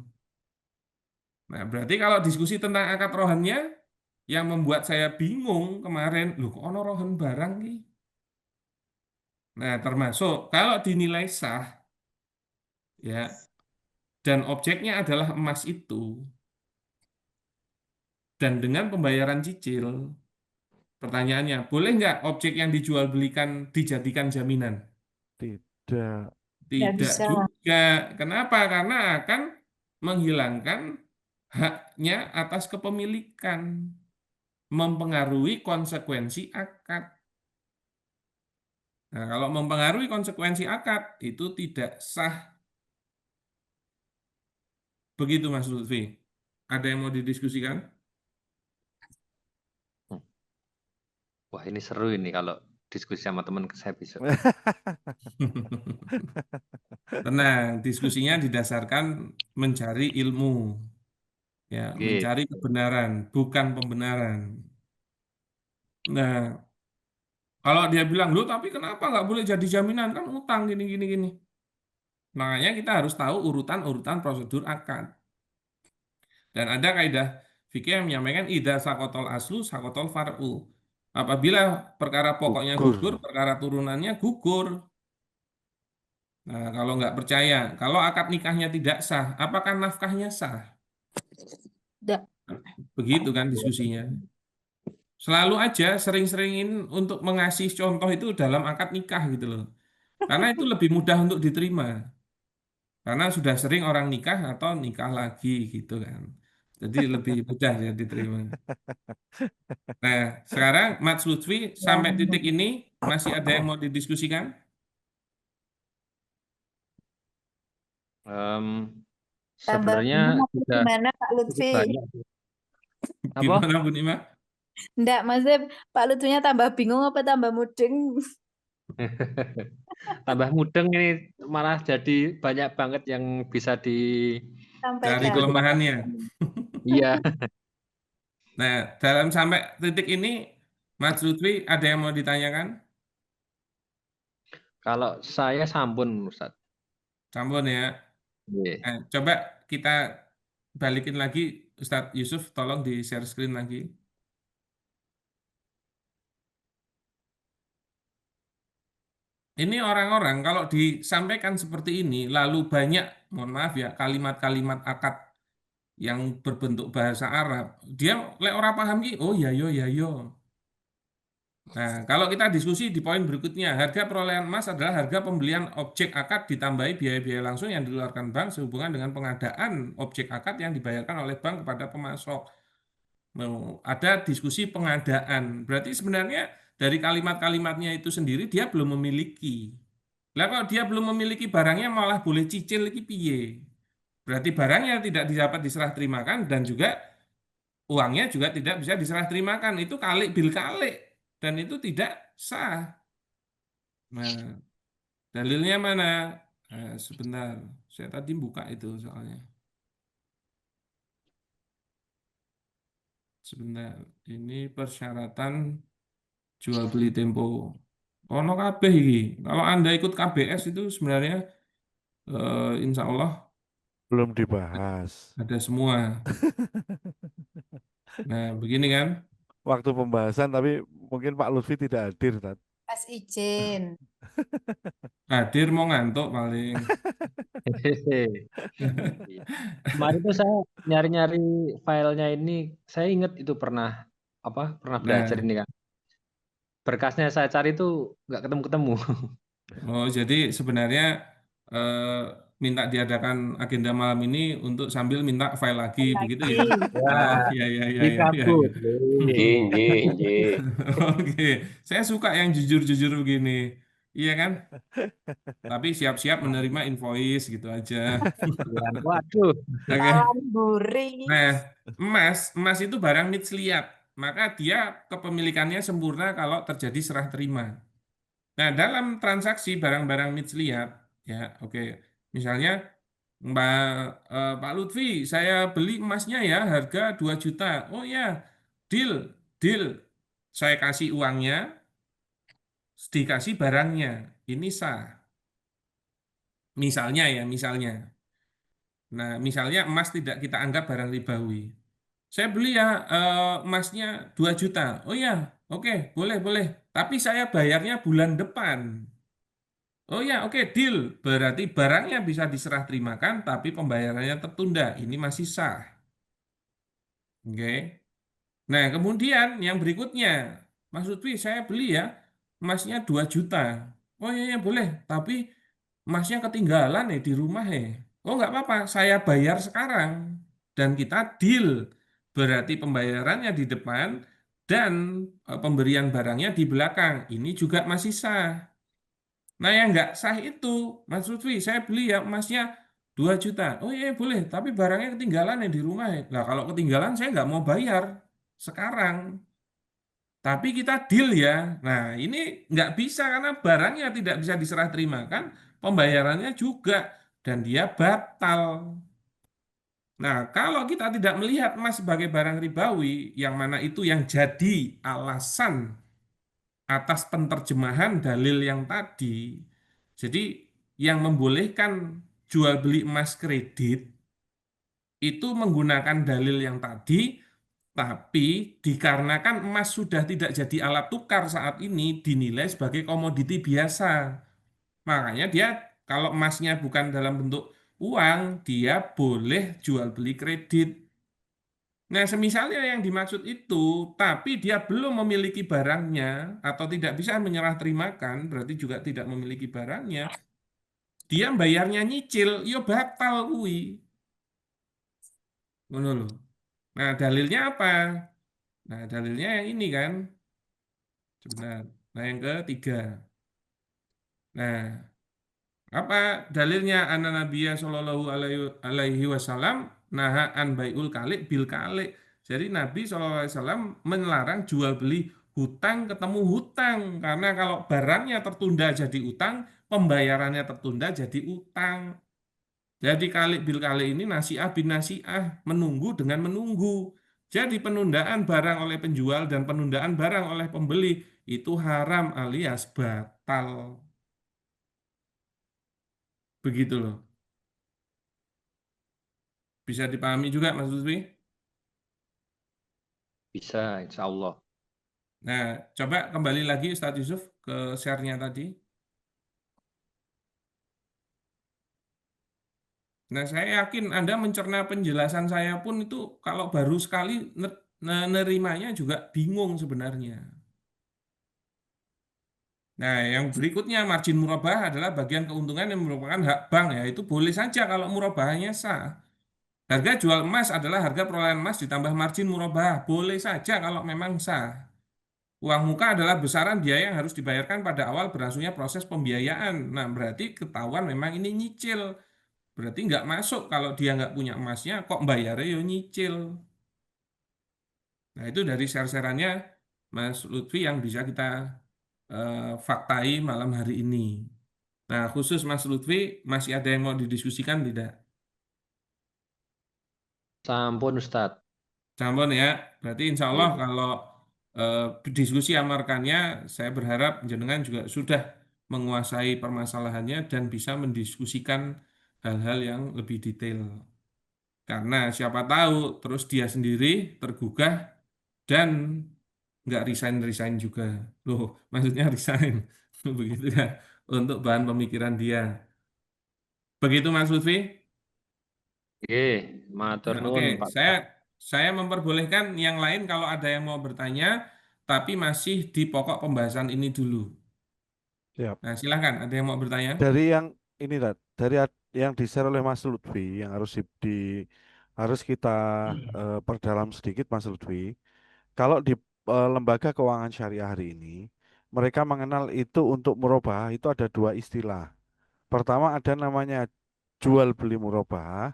Nah, berarti kalau diskusi tentang akad rohannya, yang membuat saya bingung kemarin, loh kok ono rohan barang nih? Nah, termasuk kalau dinilai sah, ya, dan objeknya adalah emas itu, dan dengan pembayaran cicil, pertanyaannya, boleh nggak objek yang dijual belikan dijadikan jaminan? Tidak. Nggak Tidak bisa. juga. Kenapa? Karena akan menghilangkan haknya atas kepemilikan, mempengaruhi konsekuensi akad. Nah, kalau mempengaruhi konsekuensi akad, itu tidak sah. Begitu Mas Lutfi. Ada yang mau didiskusikan? Wah, ini seru ini kalau diskusi sama teman saya besok. Tenang, diskusinya didasarkan mencari ilmu, ya, Oke. mencari kebenaran, bukan pembenaran. Nah, kalau dia bilang, loh tapi kenapa nggak boleh jadi jaminan? Kan utang gini, gini, gini. Makanya kita harus tahu urutan-urutan prosedur akad. Dan ada kaidah fikih yang menyampaikan idza sakotol aslu sakotol far'u. Apabila perkara pokoknya gugur, Gugur. perkara turunannya gugur. Nah, kalau nggak percaya, kalau akad nikahnya tidak sah, apakah nafkahnya sah? Tidak. Begitu kan diskusinya. Selalu aja sering-seringin untuk mengasih contoh itu dalam akad nikah gitu loh. Karena itu lebih mudah untuk diterima. Karena sudah sering orang nikah atau nikah lagi gitu kan. Jadi lebih mudah ya diterima. Nah, sekarang Mas Lutfi sampai titik ini masih ada yang mau didiskusikan? Tambah Sebenarnya bingung apa sudah gimana Pak cukup Lutfi? banyak. Apa? Gimana Bu Nima? Enggak, maksudnya Pak Lutfinya tambah bingung apa tambah mudeng? Tambah mudeng ini malah jadi banyak banget yang bisa Cari Sampaikan. kelemahannya. Iya. Nah, dalam sampai titik ini, Mas Lutfi ada yang mau ditanyakan? Kalau saya sampun, Ustaz. Sampun ya. Iya. Coba kita balikin lagi, Ustadz Yusuf, tolong di share screen lagi. Ini orang-orang kalau disampaikan seperti ini, lalu banyak, mohon maaf ya, kalimat-kalimat akad yang berbentuk bahasa Arab, dia lek ora paham ki, oh ya yo ya yo. Nah, kalau kita diskusi di poin berikutnya, harga perolehan emas adalah harga pembelian objek akad ditambahi biaya-biaya langsung yang dikeluarkan bank sehubungan dengan pengadaan objek akad yang dibayarkan oleh bank kepada pemasok. Ada diskusi pengadaan. Berarti sebenarnya dari kalimat-kalimatnya itu sendiri dia belum memiliki. Lah kalau dia belum memiliki barangnya malah boleh cicil iki piye? Berarti barangnya tidak dapat diserah terimakan dan juga uangnya juga tidak bisa diserah terimakan. Itu kalik bil kalik dan itu tidak sah. Nah, dalilnya mana? Sebentar, saya tadi buka itu soalnya. Sebentar, ini persyaratan jual beli Tempo. Ono kabeh iki. Kalau Anda ikut KBS itu sebenarnya insya Allah Belum dibahas. ada semua. Nah, begini kan? Waktu pembahasan tapi mungkin Pak Lutfi tidak hadir, Tat. Pas izin. Hadir mau ngantuk paling. Iya. Kemarin tuh saya nyari-nyari filenya ini, saya ingat itu pernah belajar Nah, ini kan. Berkasnya saya cari itu nggak ketemu-ketemu. oh jadi sebenarnya eh, minta diadakan agenda malam ini untuk sambil minta file lagi begitu ya? Lagi. Oh Wah, iya iya iya iya bisa iya. Iya. Inji, inji, inji. Oke, saya suka yang jujur-jujur begini. Iya kan? Tapi siap-siap menerima invoice gitu aja. Ya, waduh. Oke. Buri. Nah, emas itu barang nitsliat. Maka dia kepemilikannya sempurna kalau terjadi serah terima. Nah, dalam transaksi barang-barang nitsliat, ya, oke. Misalnya, Pak Lutfi, saya beli emasnya ya, harga 2 juta. Oh ya, deal, deal. Saya kasih uangnya, dikasih barangnya. Ini sah. Misalnya ya, misalnya. Nah, misalnya emas tidak kita anggap barang ribawi. Saya beli ya emasnya 2 juta. Oh ya, oke, boleh, boleh. Tapi saya bayarnya bulan depan. Oh ya, oke, deal. Berarti barangnya bisa diserah terimakan, tapi pembayarannya tertunda. Ini masih sah. Oke. Nah, kemudian yang berikutnya, Mas Lutfi, saya beli ya emasnya 2 juta. Oh iya, ya, boleh. Tapi emasnya ketinggalan di rumah . Oh nggak apa-apa, saya bayar sekarang. Dan kita deal. Berarti pembayarannya di depan dan pemberian barangnya di belakang. Ini juga masih sah. Nah yang nggak sah itu, Mas Lutfi, saya beli ya emasnya 2 juta. Oh iya boleh, tapi barangnya ketinggalan di rumah . Nah kalau ketinggalan saya nggak mau bayar sekarang. Tapi kita deal ya. Nah, ini nggak bisa karena barangnya tidak bisa diserah terimakan, pembayarannya juga, dan dia batal. Nah, kalau kita tidak melihat emas sebagai barang ribawi, yang mana itu yang jadi alasan atas penterjemahan dalil yang tadi, jadi yang membolehkan jual beli emas kredit itu menggunakan dalil yang tadi, tapi dikarenakan emas sudah tidak jadi alat tukar saat ini, dinilai sebagai komoditi biasa. Makanya dia kalau emasnya bukan dalam bentuk uang, dia boleh jual beli kredit. Nah, semisalnya yang dimaksud itu, tapi dia belum memiliki barangnya atau tidak bisa menyerah terimakan, berarti juga tidak memiliki barangnya, dia bayarnya nyicil, yo batal kuwi. Ngono lho. Nah, dalilnya apa? Nah, dalilnya yang ini kan. Sebentar. Nah, yang ketiga. Nah, apa dalilnya? Anna Nabiya Shallallahu Alaihi Wasallam naha an baiul kalik bil kalik. Jadi Nabi SAW melarang jual beli hutang ketemu hutang karena kalau barangnya tertunda jadi utang, pembayarannya tertunda jadi utang. Jadi kalik bil kalik ini nasiah bin nasiah, menunggu dengan menunggu. Jadi penundaan barang oleh penjual dan penundaan barang oleh pembeli itu haram alias batal. Begitu loh. Bisa dipahami juga Mas Lutfi? Bisa, insya Allah. Nah, coba kembali lagi Ustadz Yusuf ke share-nya tadi. Nah, saya yakin Anda mencerna penjelasan saya pun itu kalau baru sekali nerimanya juga bingung sebenarnya. Nah, yang berikutnya margin murabah adalah bagian keuntungan yang merupakan hak bank ya. Itu boleh saja kalau murabahnya sah. Harga jual emas adalah harga perolehan emas ditambah margin murabah. Boleh saja kalau memang sah. Uang muka adalah besaran biaya yang harus dibayarkan pada awal berlangsungnya proses pembiayaan. Nah, berarti ketahuan memang ini nyicil. Berarti nggak masuk kalau dia nggak punya emasnya, kok bayarnya yo nyicil. Nah, itu dari share-sharannya Mas Lutfi yang bisa kita faktai malam hari ini. Nah, khusus Mas Lutfi, masih ada yang mau didiskusikan tidak? Sampun Ustadz. Campur ya. Berarti insya Allah Iya. kalau diskusi sama rekannya, saya berharap jenengan juga sudah menguasai permasalahannya dan bisa mendiskusikan hal-hal yang lebih detail. Karena siapa tahu terus dia sendiri tergugah dan nggak resign-resign juga. Loh, maksudnya resign. Begitu ya, untuk bahan pemikiran dia. Begitu Mas Lutfi? Oke, matur Nah, oke, nuwun Pak saya Ustadz. saya memperbolehkan yang lain kalau ada yang mau bertanya, tapi masih di pokok pembahasan ini dulu. Siap. Nah, silahkan, ada yang mau bertanya? Dari yang ini dari yang di-share oleh Mas Lutfi yang harus harus kita perdalam sedikit Mas Lutfi. Kalau di lembaga keuangan syariah hari ini, mereka mengenal itu untuk murabah itu ada dua istilah. Pertama ada namanya jual beli murabah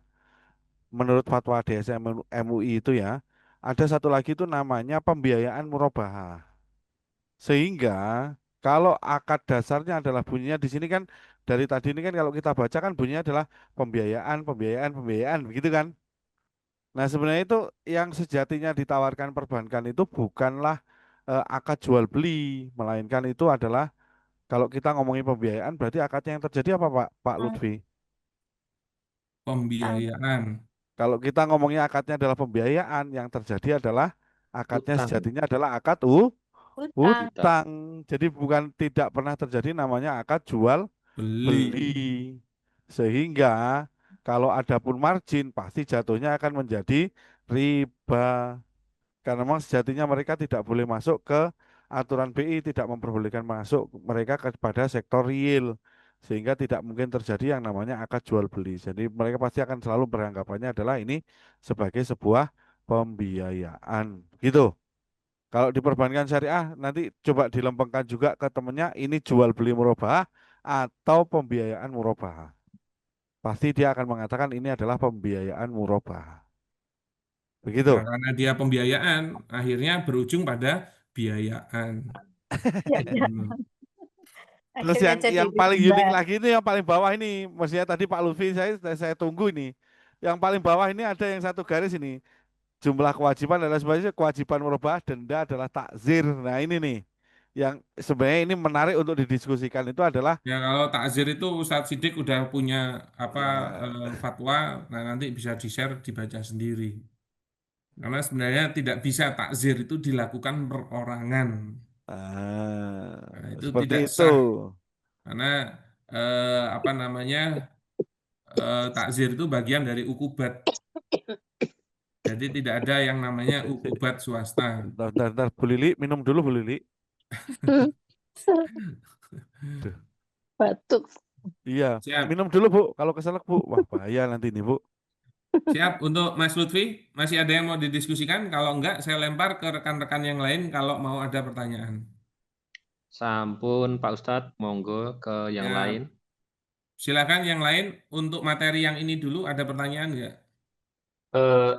menurut fatwa DSM MUI itu ya. Ada satu lagi itu namanya pembiayaan murabah. Sehingga kalau akad dasarnya adalah bunyinya di sini kan dari tadi ini kan kalau kita baca kan bunyinya adalah pembiayaan, pembiayaan, pembiayaan begitu kan. Nah, sebenarnya itu yang sejatinya ditawarkan perbankan itu bukanlah akad jual beli, melainkan itu adalah kalau kita ngomongin pembiayaan berarti akadnya yang terjadi apa Pak Lutfi? Pembiayaan. Kalau kita ngomongin akadnya adalah pembiayaan, yang terjadi adalah akadnya Utang. sejatinya adalah akad Utang. Utang. utang. Jadi bukan tidak pernah terjadi namanya akad jual Beli. beli. Sehingga kalau ada pun margin pasti jatuhnya akan menjadi riba. Karena memang sejatinya mereka tidak boleh masuk ke aturan BI, tidak memperbolehkan masuk mereka kepada sektor real. Sehingga tidak mungkin terjadi yang namanya akad jual beli. Jadi mereka pasti akan selalu beranggapannya adalah ini sebagai sebuah pembiayaan. Gitu. Kalau di perbankan syariah nanti coba dilempengkan juga ke temennya ini jual beli murabah atau pembiayaan murabah. Pasti dia akan mengatakan ini adalah pembiayaan murabah. Nah, Begitu. karena dia pembiayaan, akhirnya berujung pada biayaan. Ya, ya. Hmm. Terus Akhirnya jadi yang paling unik rimba. lagi ini yang paling bawah ini, maksudnya tadi Pak Lutfi saya tunggu ini. Yang paling bawah ini ada yang satu garis ini. Jumlah kewajiban adalah sebenarnya kewajiban merubah, denda adalah takzir. Nah ini nih, yang sebenarnya ini menarik untuk didiskusikan itu adalah Ya kalau takzir itu Ustadz Sidik udah punya apa ya, fatwa, nah nanti bisa di-share dibaca sendiri. Karena sebenarnya tidak bisa takzir itu dilakukan perorangan. Nah, itu seperti tidak itu. sah karena apa namanya takzir itu bagian dari ukubat. Jadi tidak ada yang namanya ukubat swasta. Bentar, Bu Lili, minum dulu Bu Lili. Duh, Batuk. iya, Siap. minum dulu Bu. Kalau keselak Bu, wah bahaya nanti nih Bu. Siap untuk Mas Lutfi, masih ada yang mau didiskusikan? Kalau enggak, saya lempar ke rekan-rekan yang lain kalau mau ada pertanyaan. Sampun Pak Ustadz, monggo ke yang lain. Ya, silakan yang lain untuk materi yang ini dulu ada pertanyaan enggak?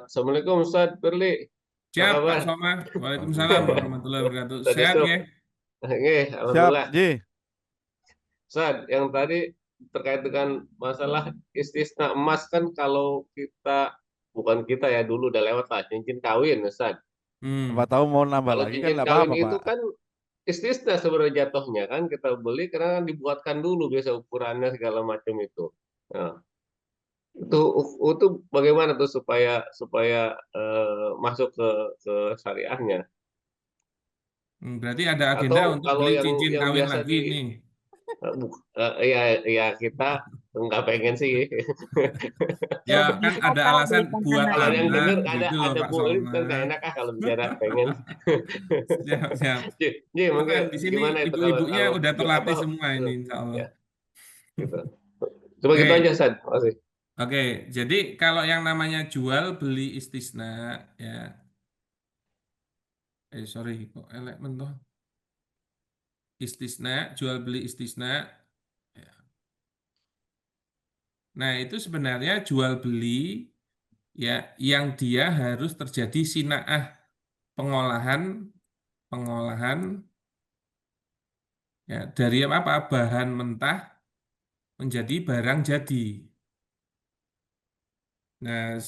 Assalamualaikum Ustaz Firly. Apa Siap, Pak kabar? Soma. Waalaikumsalam warahmatullahi wabarakatuh. Tadi Sehat ya? Oke, Siap, alhamdulillah. Ji. Ustaz, yang tadi terkait dengan masalah istisna emas kan kalau kita bukan kita ya dulu udah lewat lah cincin kawin Ustaz. Siapa Hmm. tahu mau nambah Kalau lagi kan cincin nggak kawin apa-apa itu Pak. kan istisna sebenarnya jatuhnya kan kita beli karena kan dibuatkan dulu biasa ukurannya segala macam itu. Nah, itu bagaimana tuh supaya supaya masuk ke syariahnya? Berarti ada agenda Atau untuk kalau beli cincin yang kawin biasa lagi di nih. ya ya kita nggak pengen sih. Ya Oh, kan bisa ada Kak alasan belikan buat Kalau ada yang anak dengar gitu loh ada Pak Bu Elis Soma. kan nggak enak kalau bicara pengen. Siap, siap. Ji, Itu mungkin kan di sini gimana itu kalau ibu-ibunya kalau udah apa terlatih semua ini insya Allah. ya gitu. Coba gitu aja Oke, Sad. Makasih. oke. Jadi kalau yang namanya jual beli istisna ya, sorry kok elek mentoh. Istisna, jual beli istisna. Ya. Nah itu sebenarnya jual beli ya yang dia harus terjadi sinaah pengolahan pengolahan ya dari apa bahan mentah menjadi barang jadi. Nah,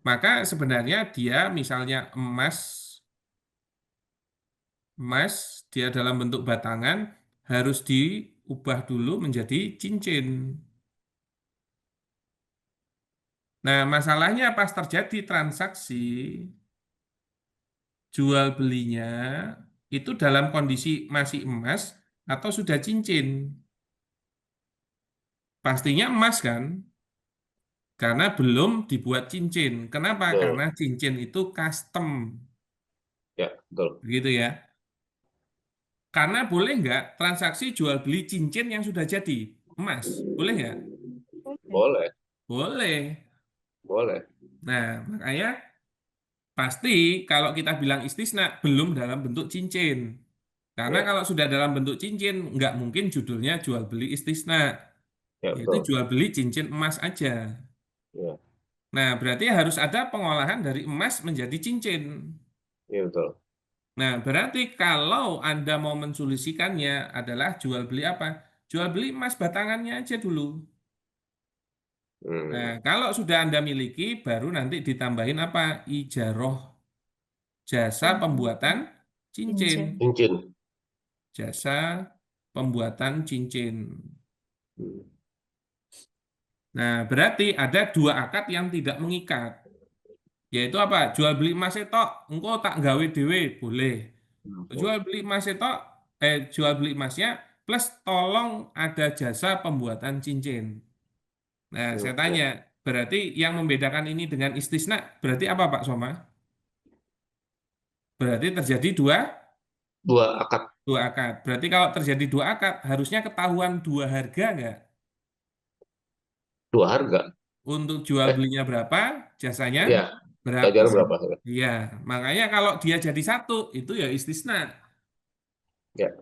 maka sebenarnya dia misalnya emas dia dalam bentuk batangan harus diubah dulu menjadi cincin. Nah, masalahnya pas terjadi transaksi jual belinya itu dalam kondisi masih emas atau sudah cincin. Pastinya emas kan? Karena belum dibuat cincin. Kenapa? Karena Betul. cincin itu custom. Ya, betul. Begitu ya. Karena boleh nggak transaksi jual beli cincin yang sudah jadi emas? Boleh nggak? Boleh, Boleh. boleh. Nah, makanya pasti kalau kita bilang istisna belum dalam bentuk cincin. Karena Ya, kalau sudah dalam bentuk cincin, nggak mungkin judulnya jual beli istisna. ya Yaitu betul. jual beli cincin emas aja. Ya, Nah, berarti harus ada pengolahan dari emas menjadi cincin. ya betul. Nah, berarti kalau Anda mau mensolisikannya adalah jual beli apa? Jual beli emas batangannya aja dulu. Nah, Hmm. kalau sudah Anda miliki, baru nanti ditambahin apa? Ijaroh, jasa pembuatan cincin. Cincin. Cincin. Jasa pembuatan cincin. Hmm. Nah, berarti ada dua akad yang tidak mengikat. Yaitu apa? Jual beli emas tok, engkau tak gawe dewe, boleh. Jual beli emas tok, jual beli emasnya plus tolong ada jasa pembuatan cincin. Nah, saya Oke. tanya, berarti yang membedakan ini dengan istisna berarti apa Pak Soma? Berarti terjadi Dua akad, dua akad. Berarti kalau terjadi dua akad, harusnya ketahuan dua harga nggak? dua harga. Untuk jual Eh, belinya berapa, jasanya ya, berapa? pelajaran berapa? Iya, makanya kalau dia jadi satu, itu ya istisna. Ya.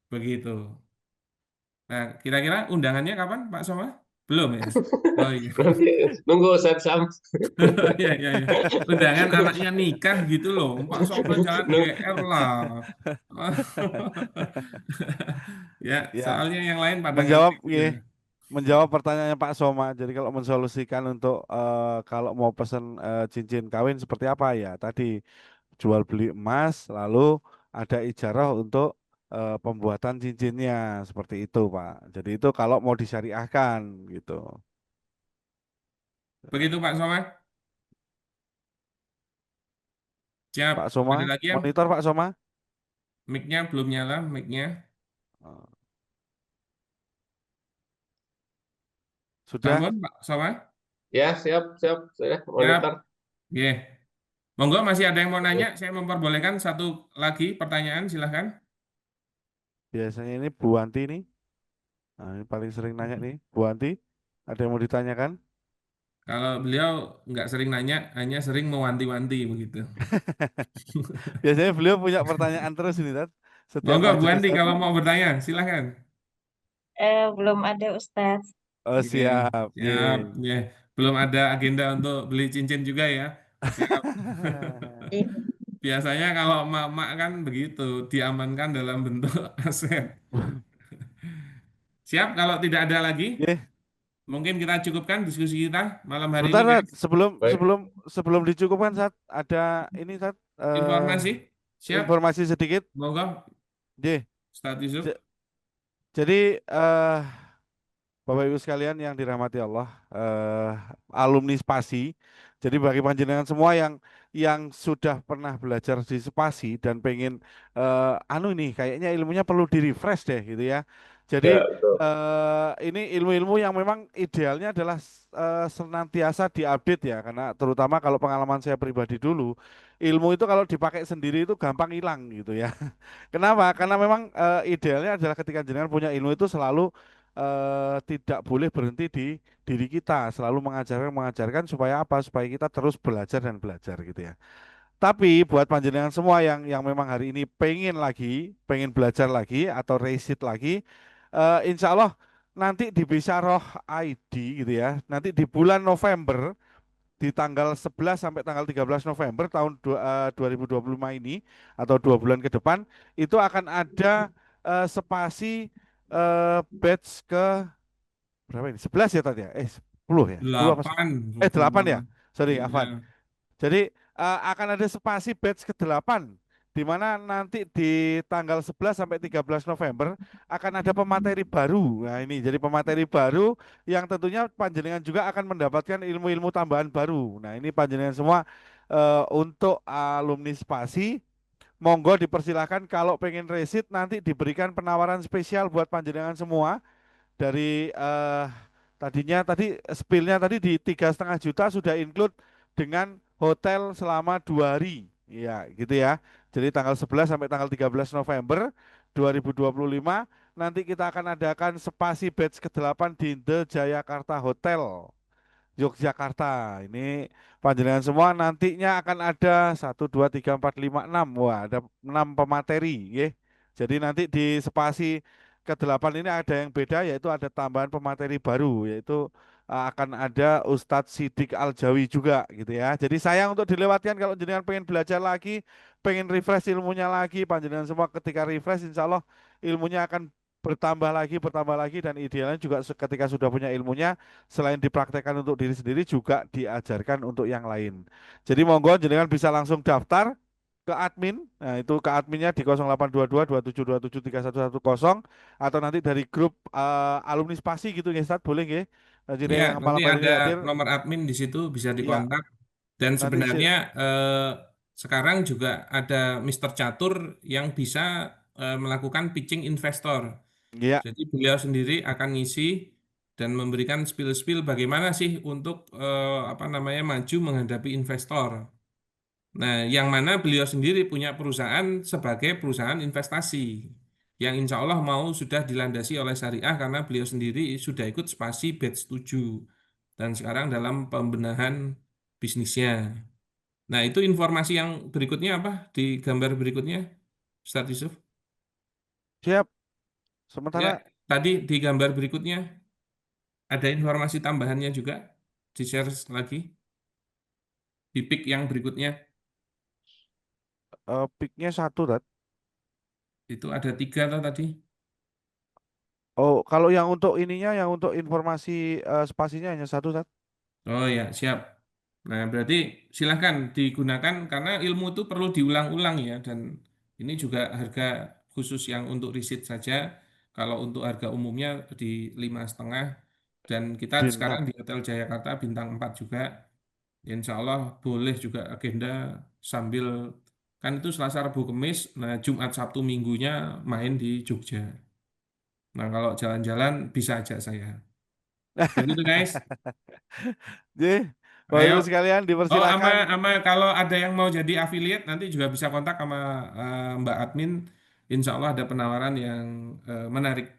Begitu. Nah, kira-kira undangannya kapan Pak Soma? Belum ya? Oh iya. Nanti nunggu Ustadz Sam. Iya, iya, iya. Undangan anaknya nikah gitu loh. Pak Sofyan jangan Nung- GR lah. Ya, Ya, soalnya yang lain pada menjawab ngerti gitu. ya, menjawab pertanyaannya Pak Soma. Jadi kalau mensolusikan untuk kalau mau pesen cincin kawin seperti apa ya? Tadi jual beli emas, lalu ada ijarah untuk pembuatan cincinnya seperti itu, Pak. Jadi itu kalau mau disyariahkan gitu. Begitu Pak Somad. Siap. Pak Soma, Ada lagi ya? monitor Pak Soma. Mic-nya belum nyala, mic-nya. Oh, sudah. Sampun Pak Somad. Ya, siap, siap. Saya Siap. monitor. Oke. Monggo masih ada yang mau nanya? Oke. Saya memperbolehkan satu lagi pertanyaan, silahkan. Biasanya ini Bu Wanti nih. Nah, ini paling sering nanya nih, Bu Wanti. Ada yang mau ditanyakan? Kalau beliau nggak sering nanya, hanya sering mewanti-wanti begitu. Biasanya beliau punya pertanyaan terus ini, Tat. Setiap Monggo Bu majelis, Andi Tat. kalau mau bertanya, silahkan. Belum ada Ustadz. Oh, Oke, siap. siap. Ye. Ya, belum ada agenda untuk beli cincin juga ya. Siap. Iya. Biasanya kalau emak-emak kan begitu, diamankan dalam bentuk aset. Siap, kalau tidak ada lagi, Ye. mungkin kita cukupkan diskusi kita malam hari ini, Sebentar, Tat. guys. Sebelum Baik. sebelum sebelum dicukupkan, saat ada ini, Tat. Informasi, siap. Informasi sedikit. Monggo, Ye. Ustadz Yusuf. J- Jadi Bapak Ibu sekalian yang dirahmati Allah, alumni Spasi. Jadi bagi panjenengan semua yang sudah pernah belajar di Spasi dan pengen anu ini kayaknya ilmunya perlu di-refresh deh gitu ya. Ya, Jadi betul. ini ilmu-ilmu yang memang idealnya adalah senantiasa diupdate ya, karena terutama kalau pengalaman saya pribadi dulu, ilmu itu kalau dipakai sendiri itu gampang hilang gitu ya. Kenapa? Karena memang idealnya adalah ketika jenengan punya ilmu itu selalu tidak boleh berhenti di diri kita, selalu mengajarkan supaya apa? Supaya kita terus belajar dan belajar gitu ya. Tapi buat panjenengan semua yang memang hari ini pengen belajar lagi atau resit lagi, insya Allah nanti di Bisyarah ID gitu ya, nanti di bulan November di tanggal 11 sampai tanggal 13 November tahun 2025 ini atau 2 bulan ke depan itu akan ada spasi batch ke berapa ini? 11 ya tadi ya? 10 ya? 10 apa? 8. 8 ya? Sorry, Afan. Ya. Jadi akan ada spasi batch ke-8 di mana nanti di tanggal 11 sampai 13 November akan ada pemateri baru. Nah, ini jadi pemateri baru yang tentunya panjenengan juga akan mendapatkan ilmu-ilmu tambahan baru. Nah, ini panjenengan semua untuk alumni Spasi monggo dipersilahkan kalau pengen resit nanti diberikan penawaran spesial buat panjenengan semua dari tadi spillnya tadi di 3,5 juta sudah include dengan hotel selama 2 hari, ya gitu ya. Jadi tanggal 11 sampai tanggal 13 November 2025 nanti kita akan adakan spasi batch ke-8 di The Jayakarta Hotel Yogyakarta. Ini panjenengan semua nantinya akan ada 1, 2, 3, 4, 5, 6. Wah, ada 6 pemateri, ya. Jadi nanti di spasi ke-8 ini ada yang beda yaitu ada tambahan pemateri baru yaitu akan ada Ustadz Sidik Aljawi juga gitu ya. Jadi sayang untuk dilewatkan kalau jenengan pengen belajar lagi, pengen refresh ilmunya lagi, panjenengan semua ketika refresh insya Allah ilmunya akan bertambah lagi dan idealnya juga ketika sudah punya ilmunya selain dipraktekkan untuk diri sendiri juga diajarkan untuk yang lain. Jadi monggo jenengan bisa langsung daftar ke admin. Nah, itu ke adminnya di 0822 2727 3110 atau nanti dari grup alumni Spasi gitu ya, Ustaz, boleh nggih? Jadi Ya, yang nanti malam hari ada ini hadir, nomor admin di situ bisa ya dikontak. Dan nanti sebenarnya sekarang juga ada Mister Catur yang bisa melakukan pitching investor. ya Jadi beliau sendiri akan ngisi dan memberikan spill-spill bagaimana sih untuk apa namanya maju menghadapi investor. Nah, yang mana beliau sendiri punya perusahaan sebagai perusahaan investasi yang insya Allah mau sudah dilandasi oleh syariah karena beliau sendiri sudah ikut spasi batch 7 dan sekarang dalam pembenahan bisnisnya. Nah, itu informasi yang berikutnya apa? Di gambar berikutnya, Ustadz Yusuf. siap. Ya, Sementara tadi di gambar berikutnya. Ada informasi tambahannya juga di-share lagi di pick yang berikutnya. Picknya satu, Tat. Itu ada 3 tuh tadi. Oh, kalau yang untuk ininya, yang untuk informasi spasinya hanya satu, Tat. Oh ya, siap. Nah, berarti silahkan digunakan karena ilmu itu perlu diulang-ulang ya. Dan ini juga harga khusus yang untuk riset saja. Kalau untuk harga umumnya di 5,5. Dan kita Di sekarang 6. di Hotel Jayakarta bintang 4 juga. Insya Allah boleh juga agenda sambil kan itu Selasa, Rabu, Kamis. Nah, Jumat, Sabtu, Minggunya main di Jogja. Nah, kalau jalan-jalan bisa ajak saya. Begitu guys. Jadi, Bapak Ayo. Ibu sekalian Oh, dipersilakan. kalau ada yang mau jadi affiliate nanti juga bisa kontak sama Mbak Admin. Insya Allah ada penawaran yang menarik.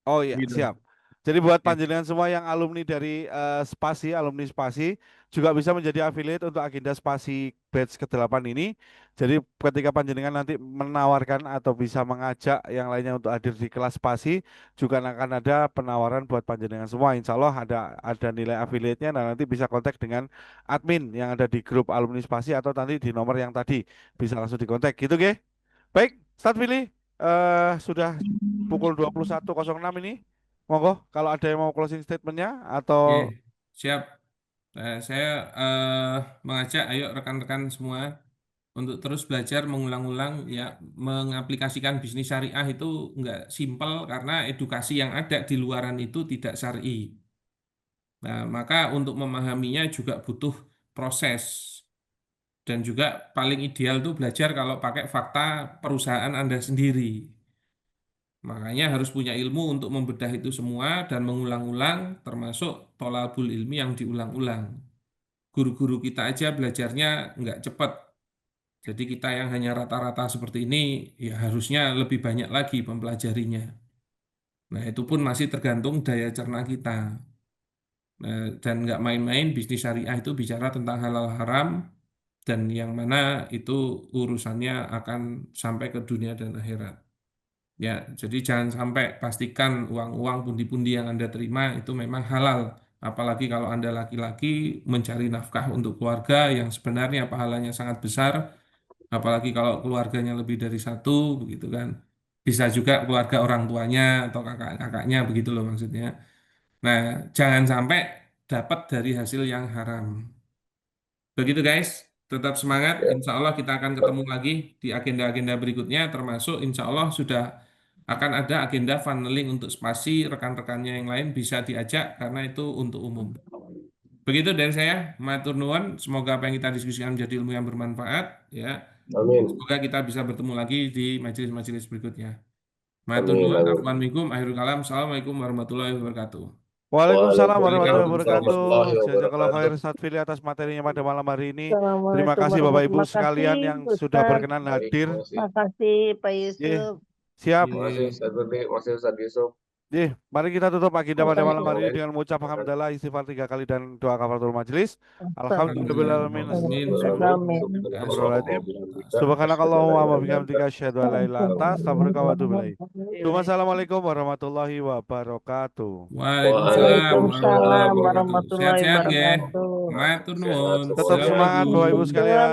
Oh iya, Gitu. siap. Jadi buat Ya. panjenengan semua yang alumni dari Spasi, alumni Spasi juga bisa menjadi affiliate untuk agenda Spasi batch ke-8 ini. Jadi ketika panjenengan nanti menawarkan atau bisa mengajak yang lainnya untuk hadir di kelas Spasi, juga akan ada penawaran buat panjenengan semua. Insya Allah ada nilai affiliate-nya. Nah, nanti bisa kontak dengan admin yang ada di grup alumni Spasi atau nanti di nomor yang tadi bisa langsung dikontak. Gitu, Ge? Baik, start pilih. Sudah pukul 21.06 ini. Monggo, kalau ada yang mau closing statementnya atau Oke, siap. Saya mengajak ayo rekan-rekan semua untuk terus belajar mengulang-ulang ya mengaplikasikan bisnis syariah itu nggak simpel karena edukasi yang ada di luaran itu tidak syar'i. Nah, maka untuk memahaminya juga butuh proses dan juga paling ideal tuh belajar kalau pakai fakta perusahaan Anda sendiri. Makanya harus punya ilmu untuk membedah itu semua dan mengulang-ulang termasuk tholabul ilmi yang diulang-ulang. Guru-guru kita aja belajarnya nggak cepat. Jadi kita yang hanya rata-rata seperti ini, ya harusnya lebih banyak lagi mempelajarinya. Nah, itu pun masih tergantung daya cerna kita. Dan nggak main-main, bisnis syariah itu bicara tentang halal haram, dan yang mana itu urusannya akan sampai ke dunia dan akhirat. Ya, jadi jangan sampai pastikan uang-uang pundi-pundi yang Anda terima itu memang halal. Apalagi kalau Anda laki-laki mencari nafkah untuk keluarga yang sebenarnya pahalanya sangat besar, apalagi kalau keluarganya lebih dari satu, begitu kan. Bisa juga keluarga orang tuanya atau kakak-kakaknya, begitu loh maksudnya. Nah, jangan sampai dapat dari hasil yang haram. Begitu guys, tetap semangat. Ya, Insya Allah kita akan ketemu lagi di agenda-agenda berikutnya, termasuk insya Allah sudah akan ada agenda funneling untuk spasi, rekan-rekannya yang lain bisa diajak karena itu untuk umum. Begitu dari saya, matur nuwun. Semoga apa yang kita diskusikan menjadi ilmu yang bermanfaat. Ya, amin, semoga kita bisa bertemu lagi di majelis-majelis berikutnya. Matur amin, nuwun, amin. afwan minkum, akhirul kalam. Assalamualaikum warahmatullahi wabarakatuh. Waalaikumsalam warahmatullahi Wabillahi Waalaikumsalam wabarakatuh. warahmatullahi Jazakallah wabarakatuh. khair Ustadz Fili atas materinya pada malam hari ini. Terima Assalamualaikum kasih Bapak Ibu warahmatullahi sekalian wabarakatuh. yang sudah Ustaz, berkenan Baik, hadir. terima makasih Pak Ye, Yusuf. siap. kasih Ye. Ustaz Berdi, masih Ustaz Yusuf. Ye, mari kita tutup agenda pada malam hari ini Makasih. dengan mengucap alhamdulillah istighfar 3 kali dan doa kafaratul majelis. Alhamdulillahirabbil Alhamdulillahirrahmanirrahim. Amin. Astagfirullahaladzim. Subhanakallahumma wa bihamdika asyhadu an la ilaha illa anta astaghfiruka wa atubu ilaik. Assalamualaikum warahmatullahi wabarakatuh. Waalaikumsalam warahmatullahi Waalaikumsalam wabarakatuh. warahmatullahi Sehat-sehat ya. wabarakatuh. Matur Sehat nuwun. semua. Tetap Assalamualaikum. semangat Bapak Ibu sekalian.